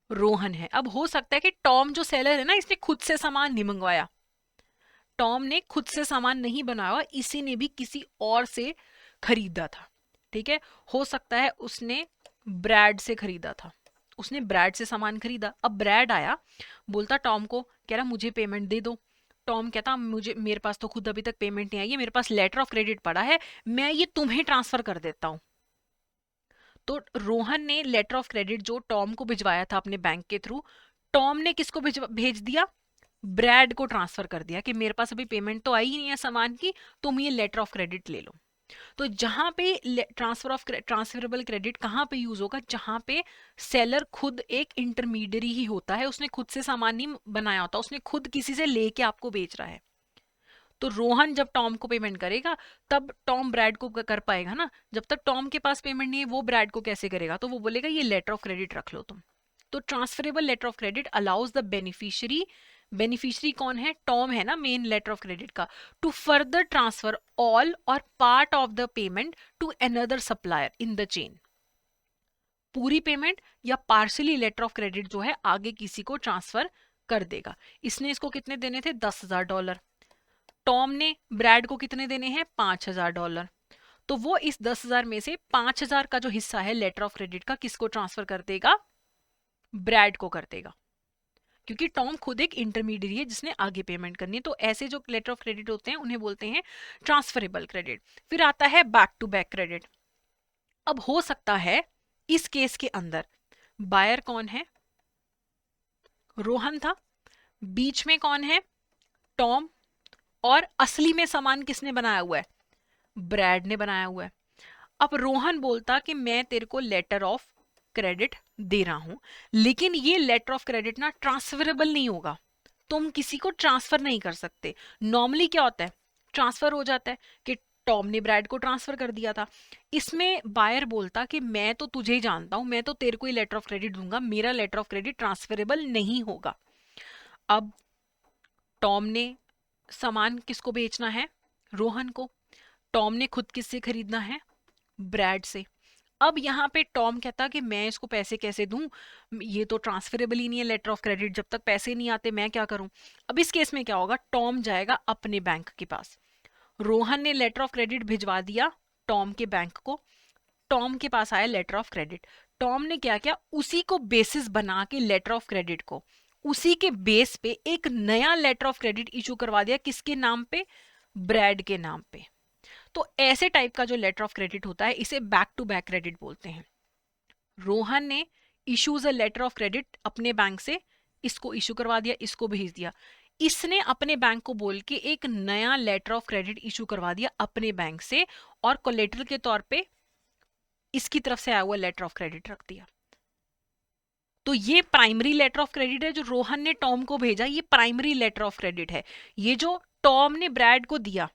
रोहन है। अब हो सकता है कि टॉम जो सेलर है ना, इसने खुद से सामान नहीं मंगवाया, टॉम ने खुद से सामान नहीं बनाया, इसी ने भी किसी और से खरीदा था, ठीक है। हो सकता है उसने ब्रैड से खरीदा था, उसने ब्रैड से सामान खरीदा। अब ब्रैड आया, बोलता टॉम को, कह रहा मुझे पेमेंट दे दो। टॉम कहता मुझे, मेरे पास तो खुद अभी तक पेमेंट नहीं आई है, मेरे पास लेटर ऑफ क्रेडिट पड़ा है, मैं ये तुम्हें ट्रांसफर कर देता हूं। तो रोहन ने लेटर ऑफ क्रेडिट जो टॉम को भिजवाया था अपने बैंक के थ्रू, टॉम ने किसको भेज दिया? ब्रैड को ट्रांसफर कर दिया कि मेरे पास अभी पेमेंट तो आई ही नहीं है सामान की, तुम ये लेटर ऑफ क्रेडिट ले लो। तो जहां पे ट्रांसफरेबल क्रेडिट कहां पे यूज होगा? जहां पे सेलर खुद एक इंटरमीडियरी ही होता है, उसने खुद से सामान नहीं बनाया होता, उसने खुद किसी से लेके आपको बेच रहा है। तो रोहन जब टॉम को पेमेंट करेगा तब टॉम ब्रैड को कर पाएगा ना, जब तक टॉम के पास पेमेंट नहीं है वो ब्रैड को कैसे करेगा? तो वो बोलेगा ये लेटर ऑफ क्रेडिट रख लो तुम। तो transferable letter of credit allows the beneficiary, beneficiary कौन है? टॉम है ना मेन लेटर ऑफ क्रेडिट का, to further transfer all or part of the payment to another supplier in the chain. पूरी पेमेंट या पार्शली लेटर ऑफ क्रेडिट जो है आगे किसी को ट्रांसफर कर देगा। इसने इसको कितने देने थे? $10,000। टॉम ने ब्रैड को कितने देने हैं? $5,000। तो वो इस 10,000 में से 5,000 का जो हिस्सा है लेटर ऑफ क्रेडिट का किसको ट्रांसफर कर देगा? ब्रैड को कर देगा, क्योंकि टॉम खुद एक इंटरमीडिएट है जिसने आगे पेमेंट करनी है। तो ऐसे जो लेटर ऑफ क्रेडिट होते हैं उन्हें बोलते हैं ट्रांसफरेबल क्रेडिट। फिर आता है बैक टू बैक क्रेडिट। अब हो सकता है इस केस के अंदर बायर कौन है? रोहन था, बीच में कौन है? टॉम, और असली में सामान किसने बनाया हुआ है? ब्रैड ने बनाया हुआ है। अब रोहन बोलता कि मैं तेरे को लेटर ऑफ क्रेडिट दे रहा हूं, लेकिन ये लेटर ऑफ क्रेडिट ना ट्रांसफरेबल नहीं होगा, तुम किसी को ट्रांसफर नहीं कर सकते। नॉर्मली क्या होता है, ट्रांसफर हो जाता है कि टॉम ने ब्रैड को ट्रांसफर कर दिया था। इसमें बायर बोलता कि मैं तो तुझे ही जानता हूं, मैं तो तेरे को ही लेटर ऑफ क्रेडिट दूंगा, मेरा लेटर ऑफ क्रेडिट ट्रांसफरेबल नहीं होगा। अब टॉम ने सामान किसको बेचना है? रोहन को। टॉम ने खुद किससे खरीदना है? ब्रैड से। अब यहाँ पे टॉम कहता कि मैं इसको पैसे कैसे दूं, ये तो ट्रांसफरेबल ही नहीं है लेटर ऑफ क्रेडिट, जब तक पैसे नहीं आते मैं क्या करूं? अब इस केस में क्या होगा? टॉम जाएगा अपने बैंक के पास, रोहन ने लेटर ऑफ क्रेडिट भिजवा दिया टॉम के बैंक को, टॉम के पास आया लेटर ऑफ क्रेडिट, टॉम ने क्या किया? उसी को बेसिस बना के लेटर ऑफ क्रेडिट को उसी के बेस पे एक नया लेटर ऑफ क्रेडिट इशू करवा दिया, किसके नाम पे? ब्रैड के नाम पे। तो ऐसे टाइप का जो लेटर ऑफ क्रेडिट होता है इसे बैक टू बैक क्रेडिट बोलते हैं। रोहन ने issues a letter of credit अपने बैंक से, इसको इशू करवा दिया, इसको भेज दिया। इसने अपने बैंक को बोल के एक नया लेटर ऑफ क्रेडिट इशू करवा दिया अपने बैंक से, और कोलेटरल के तौर पे इसकी तरफ से आया हुआ लेटर ऑफ क्रेडिट रख दिया। तो ये प्राइमरी लेटर ऑफ क्रेडिट है जो रोहन ने टॉम को भेजा, ये प्राइमरी लेटर ऑफ क्रेडिट है। ये जो टॉम ने ब्रैड को दिया,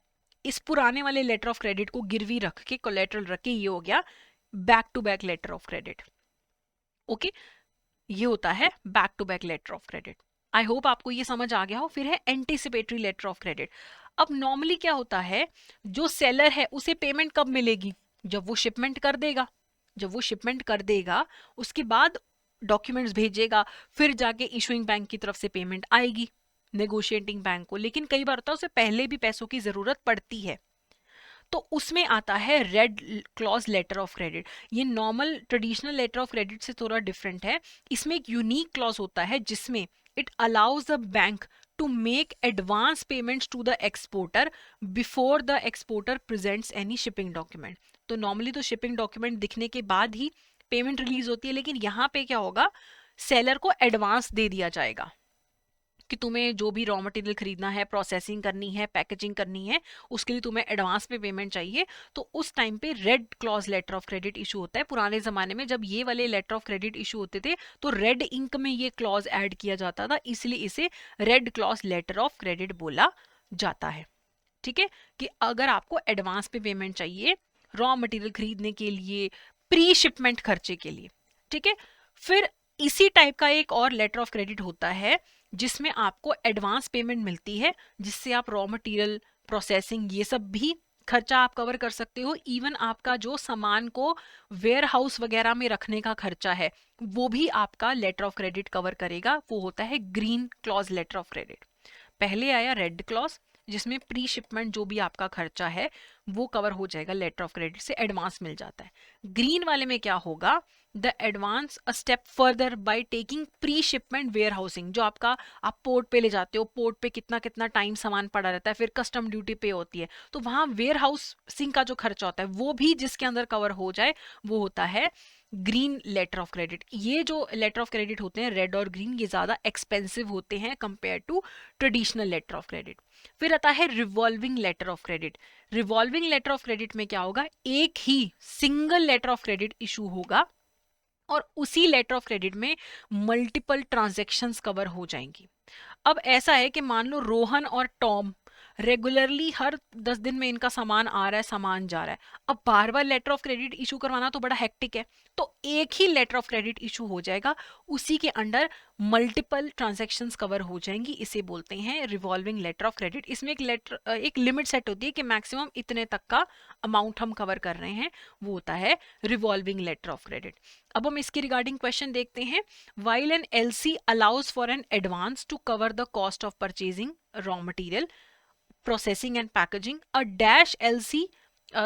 इस पुराने वाले लेटर ऑफ क्रेडिट को गिरवी रख के, कोलेटरल रख के, ये हो गया back to back letter of credit. Okay, ये होता है back to back letter of credit. I hope आपको ये समझ आ गया हो। फिर है एंटीसिपेटरी लेटर ऑफ क्रेडिट। अब नॉर्मली क्या होता है, जो सेलर है उसे पेमेंट कब मिलेगी? जब वो शिपमेंट कर देगा। जब वो शिपमेंट कर देगा उसके बाद डॉक्यूमेंट्स भेजेगा, फिर जाके इशूइंग बैंक की तरफ से पेमेंट आएगी नेगोशिएटिंग बैंक को। लेकिन कई बार होता है उसे पहले भी पैसों की जरूरत पड़ती है, तो उसमें आता है red clause letter of credit. ये normal traditional letter of credit से थोड़ा डिफरेंट है। इसमें एक यूनिक क्लॉज होता है जिसमें it allows the bank to make advance payments to the exporter before the exporter presents any shipping document. तो नॉर्मली तो शिपिंग डॉक्यूमेंट दिखने के बाद ही पेमेंट रिलीज होती है, लेकिन यहाँ पे क्या होगा, सेलर को एडवांस दे दिया जाएगा कि तुम्हें जो भी रॉ मटेरियल खरीदना है, प्रोसेसिंग करनी है, पैकेजिंग करनी है, उसके लिए तुम्हें एडवांस में पेमेंट चाहिए। तो उस टाइम पे red clause letter of credit issue होता है। पुराने जमाने में जब ये वाले लेटर ऑफ क्रेडिट इशू होते थे तो रेड इंक में ये क्लॉज ऐड किया जाता था, इसलिए इसे red clause letter of credit बोला जाता है। ठीक है, कि अगर आपको एडवांस पे पेमेंट चाहिए रॉ मटेरियल खरीदने के लिए, प्री शिपमेंट खर्चे के लिए। ठीक है, फिर इसी टाइप का एक और लेटर ऑफ क्रेडिट होता है जिसमें आपको एडवांस पेमेंट मिलती है, जिससे आप रॉ मटेरियल, प्रोसेसिंग, ये सब भी खर्चा आप कवर कर सकते हो। इवन आपका जो सामान को वेयर हाउस वगैरह में रखने का खर्चा है वो भी आपका लेटर ऑफ क्रेडिट कवर करेगा। वो होता है green clause letter of credit. पहले आया रेड क्लॉज जिसमें प्री शिपमेंट जो भी आपका खर्चा है वो कवर हो जाएगा, लेटर ऑफ क्रेडिट से एडवांस मिल जाता है। ग्रीन वाले में क्या होगा, the advance a step further by taking pre shipment warehousing. जो आपका आप पोर्ट पे ले जाते हो, पोर्ट पे कितना कितना टाइम सामान पड़ा रहता है, फिर कस्टम ड्यूटी पे होती है, तो वहां वेयर हाउसिंग का जो खर्चा होता है वो भी जिसके अंदर कवर हो जाए वो होता है ग्रीन लेटर ऑफ क्रेडिट। ये जो लेटर ऑफ क्रेडिट होते हैं रेड और ग्रीन, ये ज्यादा एक्सपेंसिव होते हैं compare to traditional letter of credit. फिर आता है revolving letter of credit. Revolving letter of credit में क्या होगा, एक ही single letter of credit issue होगा और उसी लेटर ऑफ क्रेडिट में मल्टीपल ट्रांजैक्शंस कवर हो जाएंगी। अब ऐसा है कि मान लो रोहन और टॉम रेगुलरली हर 10 दिन में इनका सामान आ रहा है, सामान जा रहा है। अब बार बार लेटर ऑफ क्रेडिट इशू करवाना तो बड़ा हेक्टिक है, तो एक ही लेटर ऑफ क्रेडिट इशू हो जाएगा, उसी के अंडर मल्टीपल ट्रांजैक्शंस कवर हो जाएंगी। इसे बोलते हैं रिवॉल्विंग लेटर ऑफ क्रेडिट। इसमें एक लिमिट सेट होती है कि मैक्सिमम इतने तक का अमाउंट हम कवर कर रहे हैं, वो होता है रिवॉल्विंग लेटर ऑफ क्रेडिट। अब हम इसके रिगार्डिंग क्वेश्चन देखते हैं। While an LC allows for an advance to cover the cost of purchasing raw material, processing and packaging, a dash LC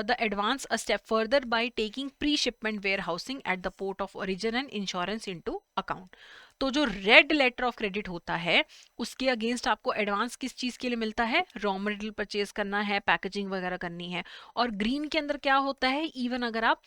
the advance a step further by taking pre-shipment warehousing at the port of origin and insurance into account। तो जो red letter of credit होता है उसके against आपको advance किस चीज के लिए मिलता है, रॉ मटेरियल परचेज करना है, पैकेजिंग वगैरह करनी है। और ग्रीन के अंदर क्या होता है, इवन अगर आप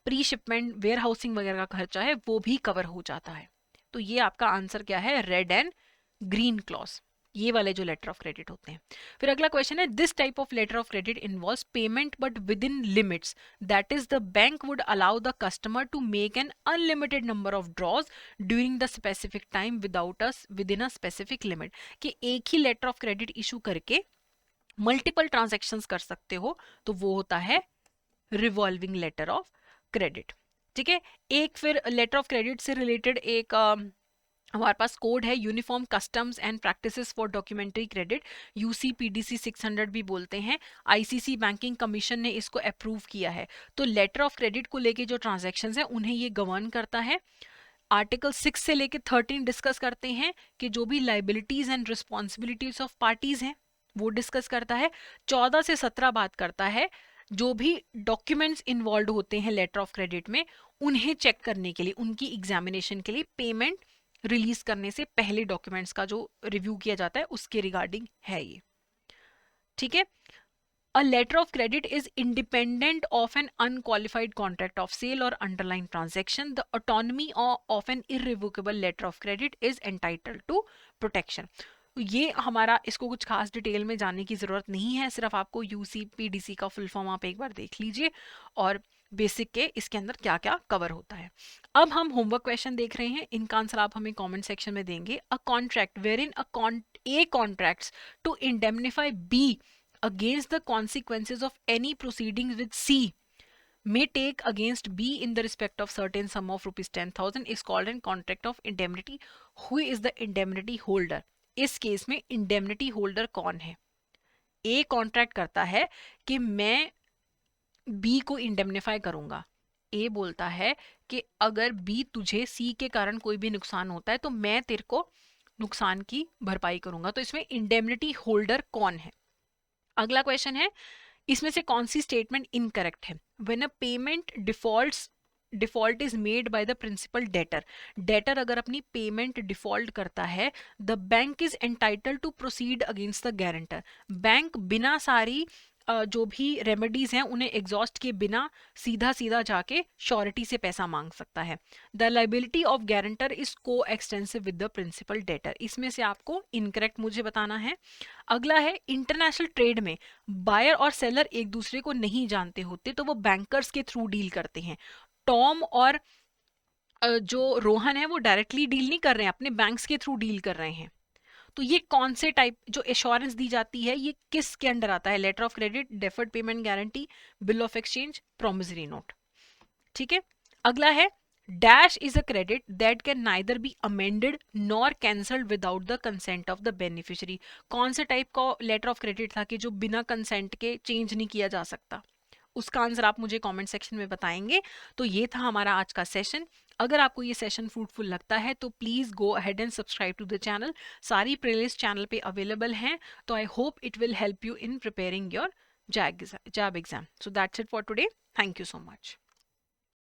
प्री शिपमेंट वेयर हाउसिंग वगैरह का खर्चा है वो भी कवर हो जाता है। तो ये आपका आंसर क्या है, रेड एंड ग्रीन क्लॉज, ये वाले जो लेटर ऑफ क्रेडिट होते हैं। फिर अगला क्वेश्चन है, this type of letter of credit involves payment but within limits, that is the bank would allow the customer to make an unlimited number of draws during the specific time within a specific limit. कि एक ही letter of credit issue करके multiple transactions कर सकते हो, तो वो होता है रिवॉल्विंग लेटर ऑफ क्रेडिट। ठीक है, एक फिर लेटर ऑफ क्रेडिट से रिलेटेड एक हमारे पास कोड है, uniform customs and practices for documentary credit, UCPDC 600 भी बोलते हैं। आईसीसी बैंकिंग कमीशन ने इसको अप्रूव किया है। तो लेटर ऑफ क्रेडिट को लेके जो ट्रांजैक्शंस हैं उन्हें ये गवर्न करता है। आर्टिकल 6 से लेके 13 डिस्कस करते हैं कि जो भी liabilities and responsibilities of parties हैं वो डिस्कस करता है। 14 से 17 बात करता है जो भी डॉक्यूमेंट्स इन्वॉल्व होते हैं लेटर ऑफ क्रेडिट में उन्हें चेक करने के लिए, उनकी एग्जामिनेशन के लिए पेमेंट रिलीज करने से पहले डॉक्यूमेंट्स का जो रिव्यू किया जाता है उसके रिगार्डिंग है ये, ठीक है। A letter of credit is independent of an unqualified contract of sale or underlying transaction. The autonomy of an irrevocable letter of credit is entitled to protection. ये हमारा, इसको कुछ खास डिटेल में जानने की ज़रूरत नहीं है, सिर्फ आपको यूसीपीडीसी का फुल फॉर्म आप एक बार देख लीजिए और बेसिक के इसके अंदर क्या क्या कवर होता है। अब हम होमवर्क क्वेश्चन देख रहे हैं, इनका आंसर आप हमें कमेंट सेक्शन में देंगे। A contract wherein A contracts to indemnify B against the consequences of any proceedings with C may take against B in the respect of certain sum of rupees 10,000 is called an contract of indemnity. Who is the indemnity holder? इस case में indemnity holder कौन है? A contract करता है कि मैं B को इंडेमनिफाई करूंगा। A बोलता है कि अगर B तुझे C के कारण कोई भी नुकसान होता है तो मैं तेरे को नुकसान की भरपाई करूंगा। तो इसमें इंडेमनिटी होल्डर कौन है? अगला क्वेश्चन है, इसमें से कौन सी स्टेटमेंट इनकरेक्ट है? When a payment default is made by the principal debtor, debtor अगर अपनी पेमेंट डिफॉल्ट करता है, the bank is entitled to proceed against the guarantor. Bank बिना सारी जो भी रेमेडीज हैं उन्हें एग्जॉस्ट किए बिना सीधा सीधा जाके श्योरिटी से पैसा मांग सकता है। The liability of guarantor is coextensive with the principal debtor. इसमें से आपको इनकरेक्ट मुझे बताना है। अगला है, इंटरनेशनल ट्रेड में बायर और सेलर एक दूसरे को नहीं जानते होते तो वो बैंकर्स के थ्रू डील करते हैं। टॉम और जो रोहन है वो डायरेक्टली डील नहीं कर रहे हैं, अपने बैंक्स के थ्रू डील कर रहे हैं। तो ये कौन से टाइप जो एश्योरेंस दी जाती है ये किसके अंडर आता है? Letter of credit, deferred payment guarantee, bill of exchange, promissory note, ठीक है। अगला है, dash is a credit that can neither be amended nor cancelled without the consent of the beneficiary. कौन से टाइप का लेटर ऑफ क्रेडिट था कि जो बिना कंसेंट के चेंज नहीं किया जा सकता? उसका आंसर आप मुझे कमेंट सेक्शन में बताएंगे। तो ये था हमारा आज का सेशन। अगर आपको ये सेशन फ्रूटफुल लगता है तो please go ahead and subscribe to the channel. सारी प्लेलिस्ट चैनल पे अवेलेबल हैं। तो I hope it will help you in preparing your JAIIB exam. So that's it for today. Thank you so much.